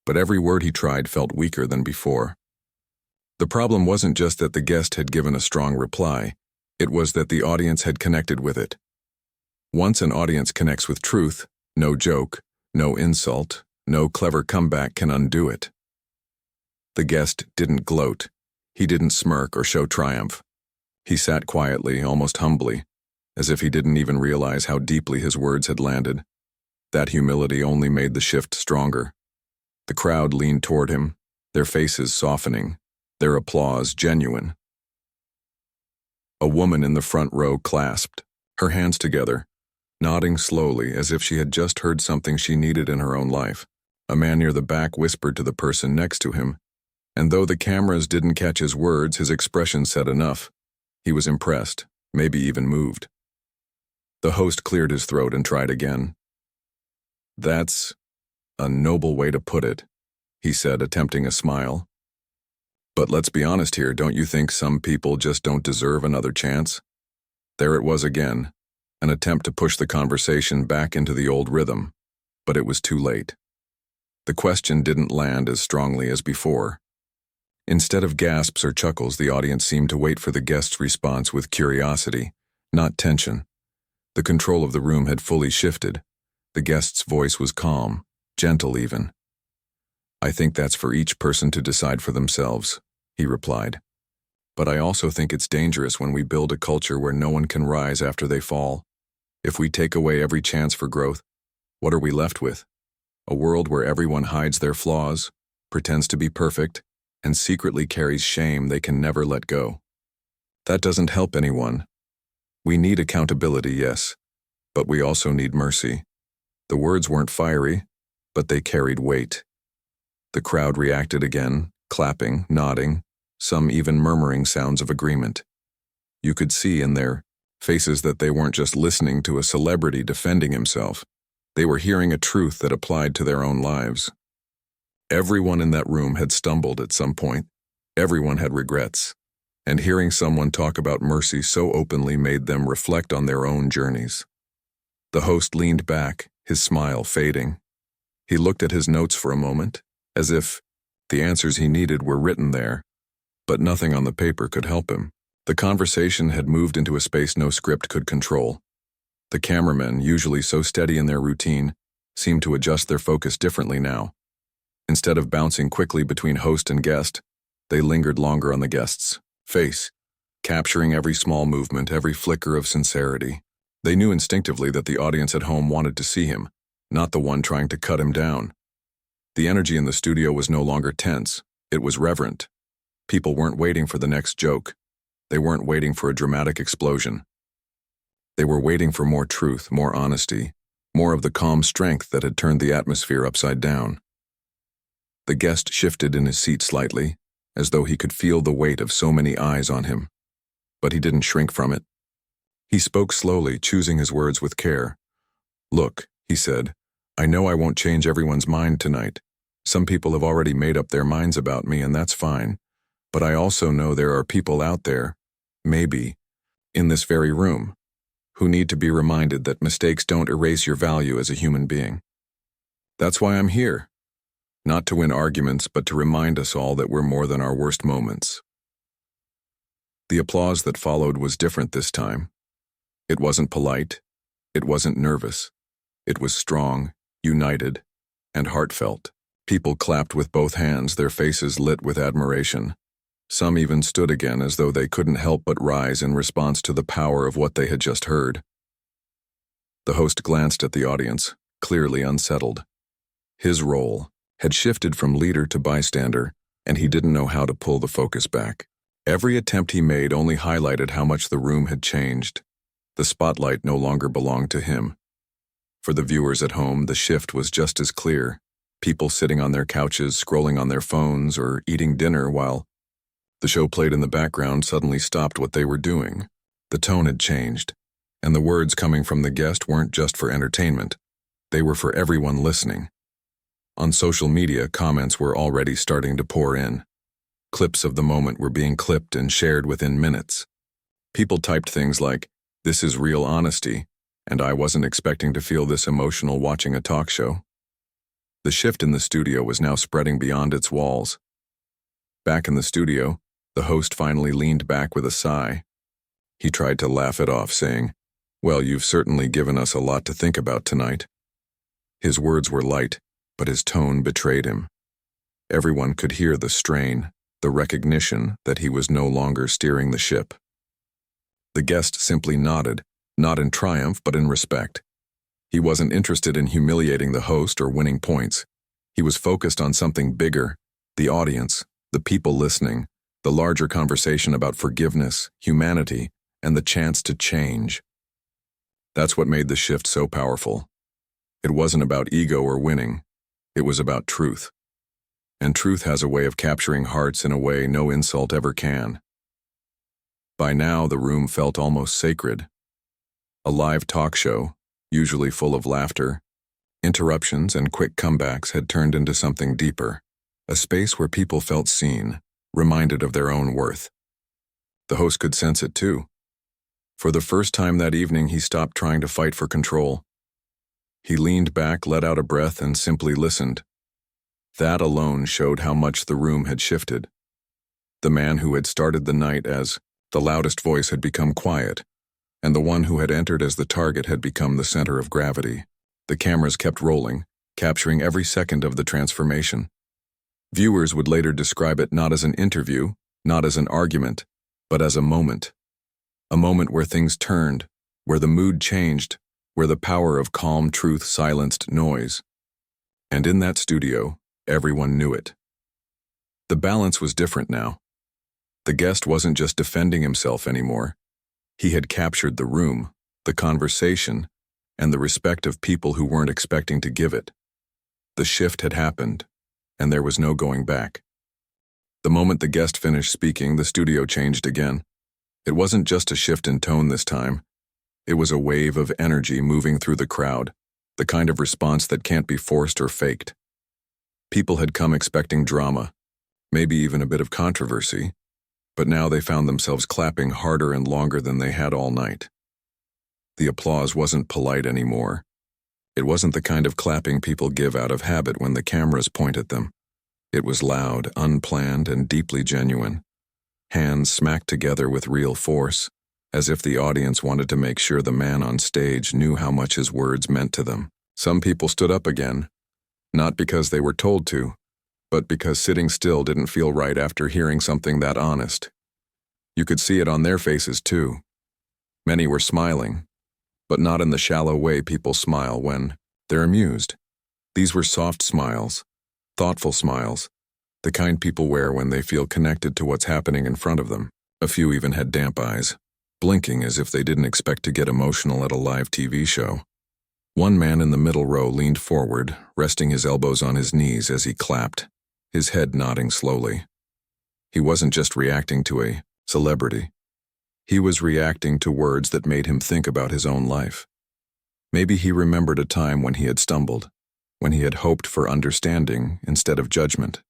But every word he tried felt weaker than before. The problem wasn't just that the guest had given a strong reply, it was that the audience had connected with it. Once an audience connects with truth, no joke, no insult, no clever comeback can undo it. The guest didn't gloat. He didn't smirk or show triumph. He sat quietly, almost humbly, as if he didn't even realize how deeply his words had landed. That humility only made the shift stronger. The crowd leaned toward him, their faces softening, their applause genuine. A woman in the front row clasped, her hands together, nodding slowly as if she had just heard something she needed in her own life. A man near the back whispered to the person next to him, and though the cameras didn't catch his words, his expression said enough. He was impressed, maybe even moved. The host cleared his throat and tried again. "That's a noble way to put it," he said, attempting a smile. "But let's be honest here, don't you think some people just don't deserve another chance?" There it was again, an attempt to push the conversation back into the old rhythm, but it was too late. The question didn't land as strongly as before. Instead of gasps or chuckles, the audience seemed to wait for the guest's response with curiosity, not tension. The control of the room had fully shifted. The guest's voice was calm, gentle even. "I think that's for each person to decide for themselves," he replied. "But I also think it's dangerous when we build a culture where no one can rise after they fall. If we take away every chance for growth, what are we left with? A world where everyone hides their flaws, pretends to be perfect, and secretly carries shame they can never let go. That doesn't help anyone. We need accountability, yes, but we also need mercy." The words weren't fiery, but they carried weight. The crowd reacted again, clapping, nodding, some even murmuring sounds of agreement. You could see in their faces that they weren't just listening to a celebrity defending himself. They were hearing a truth that applied to their own lives. Everyone in that room had stumbled at some point. Everyone had regrets. And hearing someone talk about mercy so openly made them reflect on their own journeys. The host leaned back, his smile fading. He looked at his notes for a moment, as if the answers he needed were written there, but nothing on the paper could help him. The conversation had moved into a space no script could control. The cameramen, usually so steady in their routine, seemed to adjust their focus differently now. Instead of bouncing quickly between host and guest, they lingered longer on the guest's face, capturing every small movement, every flicker of sincerity. They knew instinctively that the audience at home wanted to see him, not the one trying to cut him down. The energy in the studio was no longer tense, it was reverent. People weren't waiting for the next joke. They weren't waiting for a dramatic explosion. They were waiting for more truth, more honesty, more of the calm strength that had turned the atmosphere upside down. The guest shifted in his seat slightly, as though he could feel the weight of so many eyes on him. But he didn't shrink from it. He spoke slowly, choosing his words with care. "Look," he said, "I know I won't change everyone's mind tonight. Some people have already made up their minds about me, and that's fine. But I also know there are people out there, maybe, in this very room, who need to be reminded that mistakes don't erase your value as a human being. That's why I'm here. Not to win arguments, but to remind us all that we're more than our worst moments." The applause that followed was different this time. It wasn't polite. It wasn't nervous. It was strong, united, and heartfelt. People clapped with both hands, their faces lit with admiration. Some even stood again as though they couldn't help but rise in response to the power of what they had just heard. The host glanced at the audience, clearly unsettled. His role had shifted from leader to bystander, and he didn't know how to pull the focus back. Every attempt he made only highlighted how much the room had changed. The spotlight no longer belonged to him. For the viewers at home, the shift was just as clear. People sitting on their couches, scrolling on their phones, or eating dinner while the show played in the background suddenly stopped what they were doing. The tone had changed, and the words coming from the guest weren't just for entertainment. They were for everyone listening. On social media, comments were already starting to pour in. Clips of the moment were being clipped and shared within minutes. People typed things like, "This is real honesty," and "I wasn't expecting to feel this emotional watching a talk show." The shift in the studio was now spreading beyond its walls. Back in the studio, the host finally leaned back with a sigh. He tried to laugh it off, saying, "Well, you've certainly given us a lot to think about tonight." His words were light, but his tone betrayed him. Everyone could hear the strain, the recognition that he was no longer steering the ship. The guest simply nodded, not in triumph but in respect. He wasn't interested in humiliating the host or winning points. He was focused on something bigger, the audience, the people listening, the larger conversation about forgiveness, humanity, and the chance to change. That's what made the shift so powerful. It wasn't about ego or winning. It was about truth. And truth has a way of capturing hearts in a way no insult ever can. By now, the room felt almost sacred. A live talk show, usually full of laughter, interruptions, and quick comebacks had turned into something deeper, a space where people felt seen, reminded of their own worth. The host could sense it too. For the first time that evening, he stopped trying to fight for control. He leaned back, let out a breath, and simply listened. That alone showed how much the room had shifted. The man who had started the night as the loudest voice had become quiet, and the one who had entered as the target had become the center of gravity. The cameras kept rolling, capturing every second of the transformation. Viewers would later describe it not as an interview, not as an argument, but as a moment. A moment where things turned, where the mood changed, where the power of calm truth silenced noise. And in that studio, everyone knew it. The balance was different now. The guest wasn't just defending himself anymore. He had captured the room, the conversation, and the respect of people who weren't expecting to give it. The shift had happened, and there was no going back. The moment the guest finished speaking, the studio changed again. It wasn't just a shift in tone this time. It was a wave of energy moving through the crowd, the kind of response that can't be forced or faked. People had come expecting drama, maybe even a bit of controversy, but now they found themselves clapping harder and longer than they had all night. The applause wasn't polite anymore. It wasn't the kind of clapping people give out of habit when the cameras point at them. It was loud, unplanned, and deeply genuine. Hands smacked together with real force, as if the audience wanted to make sure the man on stage knew how much his words meant to them. Some people stood up again, not because they were told to, but because sitting still didn't feel right after hearing something that honest. You could see it on their faces too. Many were smiling, but not in the shallow way people smile when they're amused. These were soft smiles, thoughtful smiles, the kind people wear when they feel connected to what's happening in front of them. A few even had damp eyes, blinking as if they didn't expect to get emotional at a live TV show. One man in the middle row leaned forward, resting his elbows on his knees as he clapped, his head nodding slowly. He wasn't just reacting to a celebrity. He was reacting to words that made him think about his own life. Maybe he remembered a time when he had stumbled, when he had hoped for understanding instead of judgment.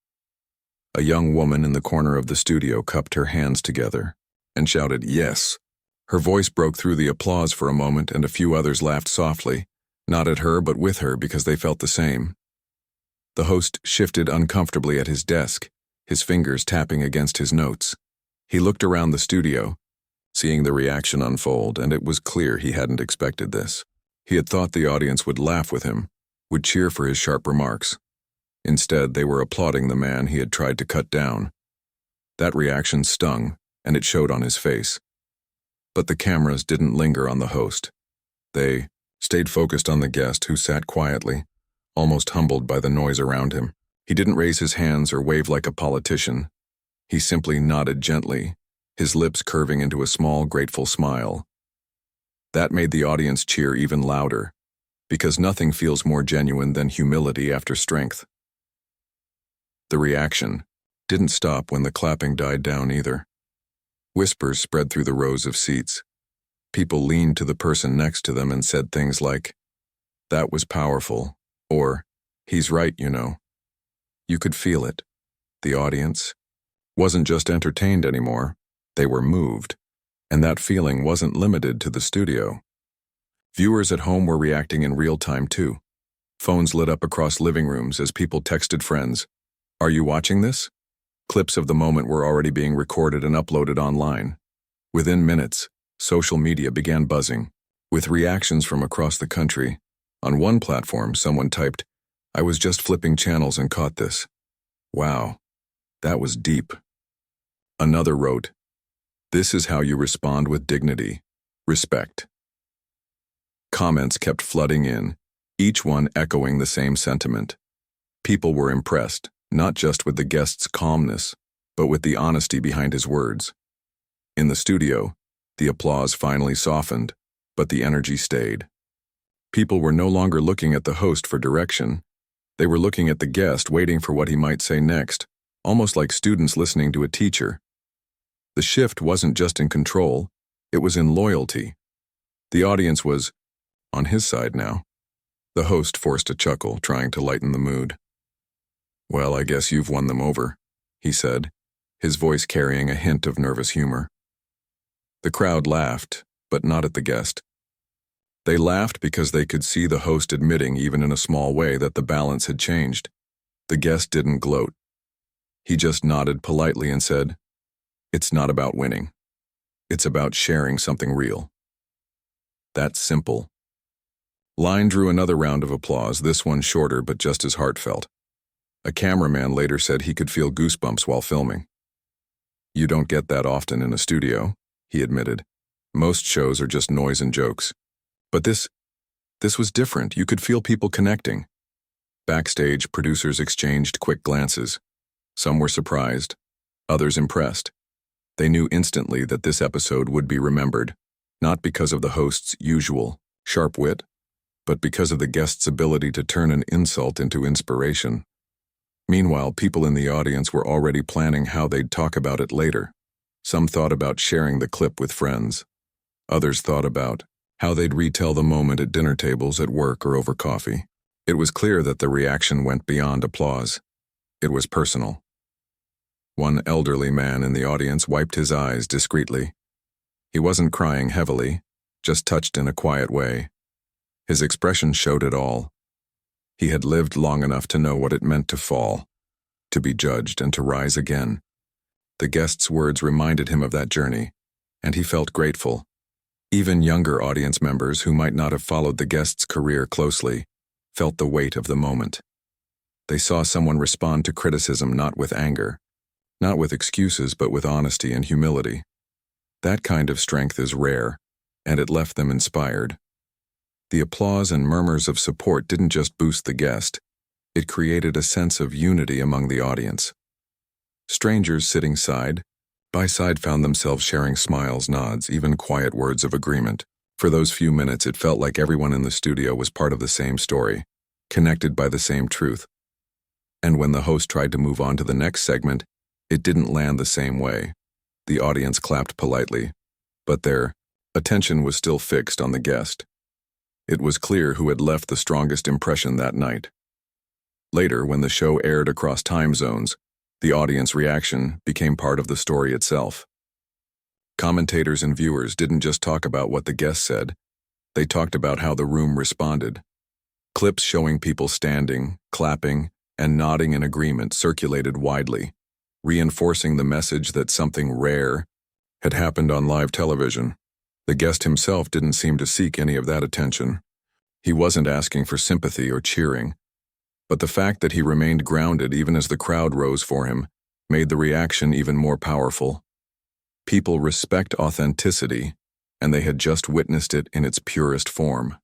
A young woman in the corner of the studio cupped her hands together and shouted, "Yes." Her voice broke through the applause for a moment, and a few others laughed softly, not at her but with her because they felt the same. The host shifted uncomfortably at his desk, his fingers tapping against his notes. He looked around the studio, seeing the reaction unfold, and it was clear he hadn't expected this. He had thought the audience would laugh with him, would cheer for his sharp remarks. Instead, they were applauding the man he had tried to cut down. That reaction stung, and it showed on his face. But the cameras didn't linger on the host. They stayed focused on the guest, who sat quietly, almost humbled by the noise around him. He didn't raise his hands or wave like a politician. He simply nodded gently, his lips curving into a small, grateful smile. That made the audience cheer even louder, because nothing feels more genuine than humility after strength. The reaction didn't stop when the clapping died down either. Whispers spread through the rows of seats. People leaned to the person next to them and said things like, "That was powerful," or, "He's right, you know." You could feel it. The audience wasn't just entertained anymore, they were moved. And that feeling wasn't limited to the studio. Viewers at home were reacting in real time too. Phones lit up across living rooms as people texted friends, "Are you watching this?" Clips of the moment were already being recorded and uploaded online. Within minutes, social media began buzzing, with reactions from across the country. On one platform, someone typed, "I was just flipping channels and caught this. Wow, that was deep." Another wrote, "This is how you respond with dignity, respect." Comments kept flooding in, each one echoing the same sentiment. People were impressed, not just with the guest's calmness, but with the honesty behind his words. In the studio, the applause finally softened, but the energy stayed. People were no longer looking at the host for direction. They were looking at the guest, waiting for what he might say next, almost like students listening to a teacher. The shift wasn't just in control, it was in loyalty. The audience was on his side now. The host forced a chuckle, trying to lighten the mood. "Well, I guess you've won them over," he said, his voice carrying a hint of nervous humor. The crowd laughed, but not at the guest. They laughed because they could see the host admitting, even in a small way, that the balance had changed. The guest didn't gloat. He just nodded politely and said, "It's not about winning. It's about sharing something real." That's simple. Line drew another round of applause, this one shorter but just as heartfelt. A cameraman later said he could feel goosebumps while filming. "You don't get that often in a studio," he admitted. "Most shows are just noise and jokes. But this was different. You could feel people connecting." Backstage, producers exchanged quick glances. Some were surprised, others impressed. They knew instantly that this episode would be remembered, not because of the host's usual sharp wit, but because of the guest's ability to turn an insult into inspiration. Meanwhile, people in the audience were already planning how they'd talk about it later. Some thought about sharing the clip with friends. Others thought about how they'd retell the moment at dinner tables, at work, or over coffee. It was clear that the reaction went beyond applause. It was personal. One elderly man in the audience wiped his eyes discreetly. He wasn't crying heavily, just touched in a quiet way. His expression showed it all. He had lived long enough to know what it meant to fall, to be judged, and to rise again. The guest's words reminded him of that journey, and he felt grateful. Even younger audience members who might not have followed the guest's career closely felt the weight of the moment. They saw someone respond to criticism not with anger, not with excuses, but with honesty and humility. That kind of strength is rare, and it left them inspired. The applause and murmurs of support didn't just boost the guest, it created a sense of unity among the audience. Strangers sitting side by side found themselves sharing smiles, nods, even quiet words of agreement. For those few minutes, it felt like everyone in the studio was part of the same story, connected by the same truth. And when the host tried to move on to the next segment, it didn't land the same way. The audience clapped politely, but their attention was still fixed on the guest. It was clear who had left the strongest impression that night. Later, when the show aired across time zones, the audience reaction became part of the story itself. Commentators and viewers didn't just talk about what the guest said, they talked about how the room responded. Clips showing people standing, clapping, and nodding in agreement circulated widely, reinforcing the message that something rare had happened on live television. The guest himself didn't seem to seek any of that attention. He wasn't asking for sympathy or cheering, but the fact that he remained grounded even as the crowd rose for him made the reaction even more powerful. People respect authenticity, and they had just witnessed it in its purest form.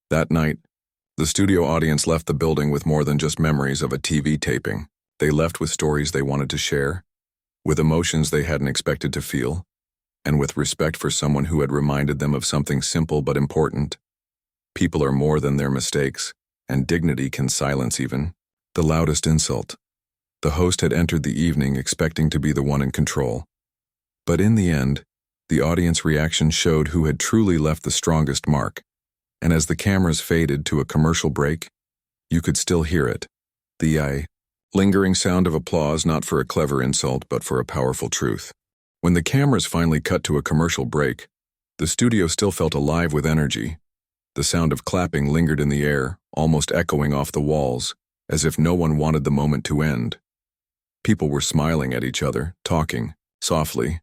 That night, the studio audience left the building with more than just memories of a TV taping. They left with stories they wanted to share, with emotions they hadn't expected to feel, and with respect for someone who had reminded them of something simple but important. People are more than their mistakes, and dignity can silence even the loudest insult. The host had entered the evening expecting to be the one in control. But in the end, the audience reaction showed who had truly left the strongest mark. And as the cameras faded to a commercial break, you could still hear it. The lingering sound of applause, not for a clever insult, but for a powerful truth. When the cameras finally cut to a commercial break, the studio still felt alive with energy. The sound of clapping lingered in the air, almost echoing off the walls, as if no one wanted the moment to end. People were smiling at each other, talking, softly,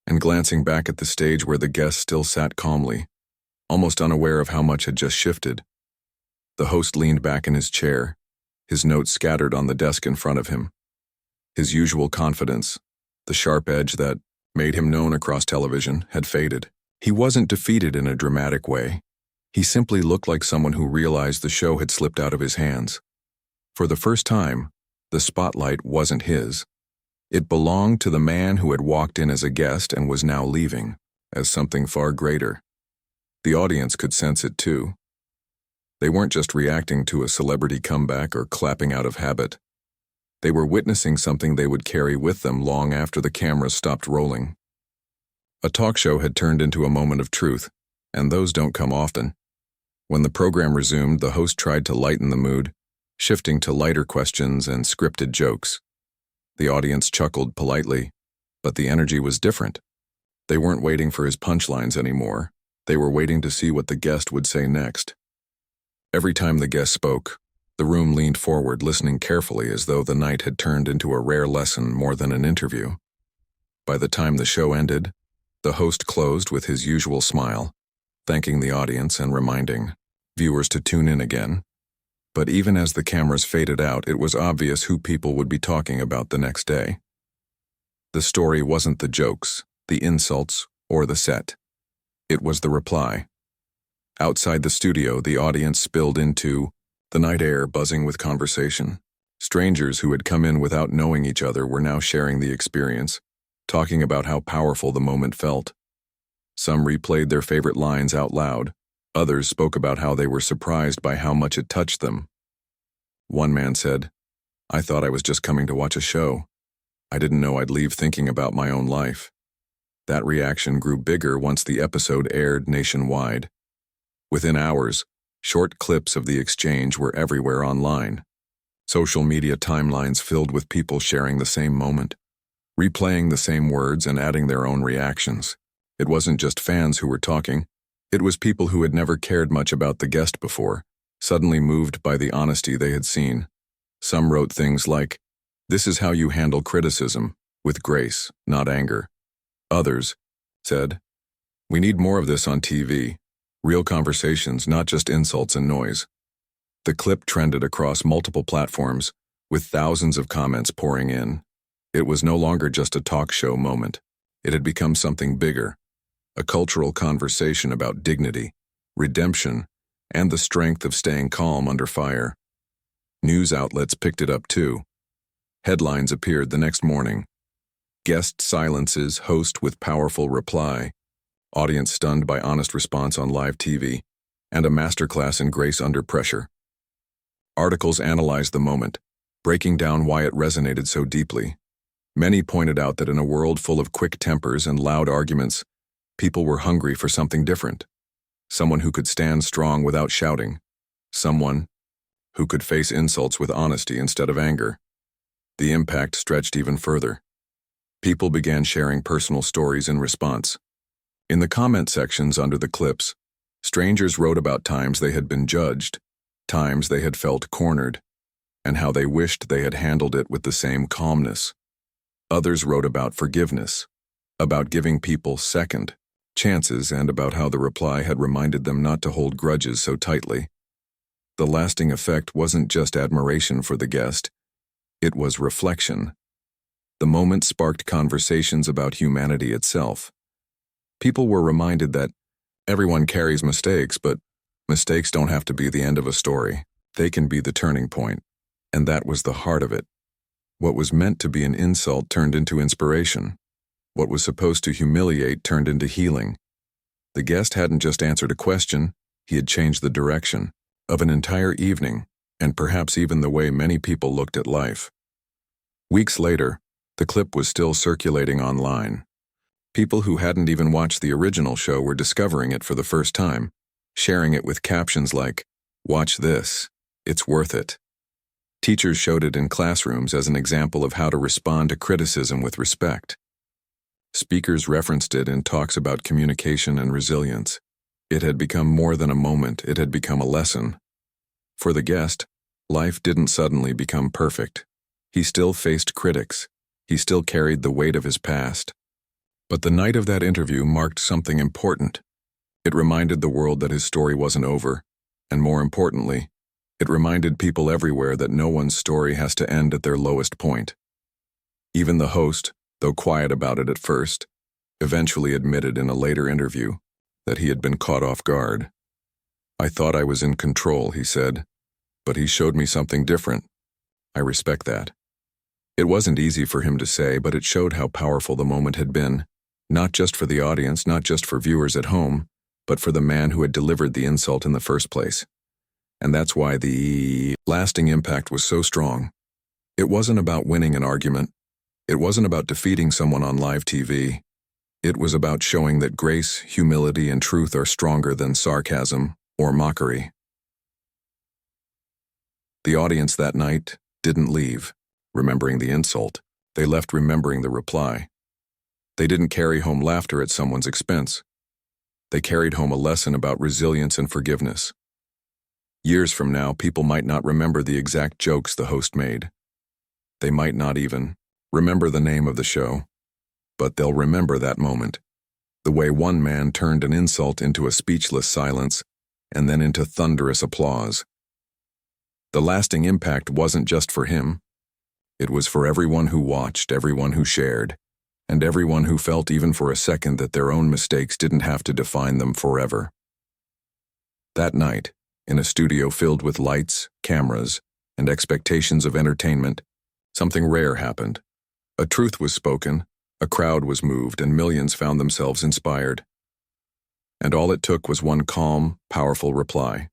and glancing back at the stage where the guests still sat calmly, almost unaware of how much had just shifted. The host leaned back in his chair, his notes scattered on the desk in front of him. His usual confidence, the sharp edge that made him known across television, had faded. He wasn't defeated in a dramatic way. He simply looked like someone who realized the show had slipped out of his hands. For the first time, the spotlight wasn't his. It belonged to the man who had walked in as a guest and was now leaving, as something far greater. The audience could sense it too. They weren't just reacting to a celebrity comeback or clapping out of habit. They were witnessing something they would carry with them long after the cameras stopped rolling. A talk show had turned into a moment of truth, and those don't come often. When the program resumed, the host tried to lighten the mood, shifting to lighter questions and scripted jokes. The audience chuckled politely, but the energy was different. They weren't waiting for his punchlines anymore. They were waiting to see what the guest would say next. Every time the guest spoke, the room leaned forward, listening carefully as though the night had turned into a rare lesson more than an interview. By the time the show ended, the host closed with his usual smile, thanking the audience and reminding viewers to tune in again. But even as the cameras faded out, it was obvious who people would be talking about the next day. The story wasn't the jokes, the insults, or the set. It was the reply. Outside the studio, the audience spilled into the night air, buzzing with conversation. Strangers who had come in without knowing each other were now sharing the experience, talking about how powerful the moment felt. Some replayed their favorite lines out loud. Others spoke about how they were surprised by how much it touched them. One man said, "I thought I was just coming to watch a show. I didn't know I'd leave thinking about my own life." That reaction grew bigger once the episode aired nationwide. Within hours, short clips of the exchange were everywhere online. Social media timelines filled with people sharing the same moment, replaying the same words and adding their own reactions. It wasn't just fans who were talking. It was people who had never cared much about the guest before, suddenly moved by the honesty they had seen. Some wrote things like, "This is how you handle criticism, with grace, not anger." Others said, "We need more of this on TV. Real conversations, not just insults and noise." The clip trended across multiple platforms, with thousands of comments pouring in. It was no longer just a talk show moment. It had become something bigger, a cultural conversation about dignity, redemption, and the strength of staying calm under fire. News outlets picked it up too. Headlines appeared the next morning. Guest silences, host with powerful reply, audience stunned by honest response on live TV, and a masterclass in grace under pressure. Articles analyzed the moment, breaking down why it resonated so deeply. Many pointed out that in a world full of quick tempers and loud arguments, people were hungry for something different. Someone who could stand strong without shouting. Someone who could face insults with honesty instead of anger. The impact stretched even further. People began sharing personal stories in response. In the comment sections under the clips, strangers wrote about times they had been judged, times they had felt cornered, and how they wished they had handled it with the same calmness. Others wrote about forgiveness, about giving people second chances, and about how the reply had reminded them not to hold grudges so tightly. The lasting effect wasn't just admiration for the guest, it was reflection. The moment sparked conversations about humanity itself. People were reminded that everyone carries mistakes, but mistakes don't have to be the end of a story. They can be the turning point. And that was the heart of it. What was meant to be an insult turned into inspiration. What was supposed to humiliate turned into healing. The guest hadn't just answered a question, he had changed the direction of an entire evening, and perhaps even the way many people looked at life. Weeks later, the clip was still circulating online. People who hadn't even watched the original show were discovering it for the first time, sharing it with captions like, "Watch this, it's worth it." Teachers showed it in classrooms as an example of how to respond to criticism with respect. Speakers referenced it in talks about communication and resilience. It had become more than a moment, it had become a lesson. For the guest, life didn't suddenly become perfect. He still faced critics. He still carried the weight of his past. But the night of that interview marked something important. It reminded the world that his story wasn't over, and more importantly, it reminded people everywhere that no one's story has to end at their lowest point. Even the host, though quiet about it at first, eventually admitted in a later interview that he had been caught off guard. "I thought I was in control," he said, "but he showed me something different. I respect that." It wasn't easy for him to say, but it showed how powerful the moment had been, not just for the audience, not just for viewers at home, but for the man who had delivered the insult in the first place. And that's why the lasting impact was so strong. It wasn't about winning an argument. It wasn't about defeating someone on live TV. It was about showing that grace, humility, and truth are stronger than sarcasm or mockery. The audience that night didn't leave remembering the insult. They left remembering the reply. They didn't carry home laughter at someone's expense. They carried home a lesson about resilience and forgiveness. Years from now, people might not remember the exact jokes the host made. They might not even remember the name of the show, but they'll remember that moment. The way one man turned an insult into a speechless silence and then into thunderous applause. The lasting impact wasn't just for him. It was for everyone who watched, everyone who shared, and everyone who felt even for a second that their own mistakes didn't have to define them forever. That night, in a studio filled with lights, cameras, and expectations of entertainment, something rare happened. A truth was spoken, a crowd was moved, and millions found themselves inspired. And all it took was one calm, powerful reply.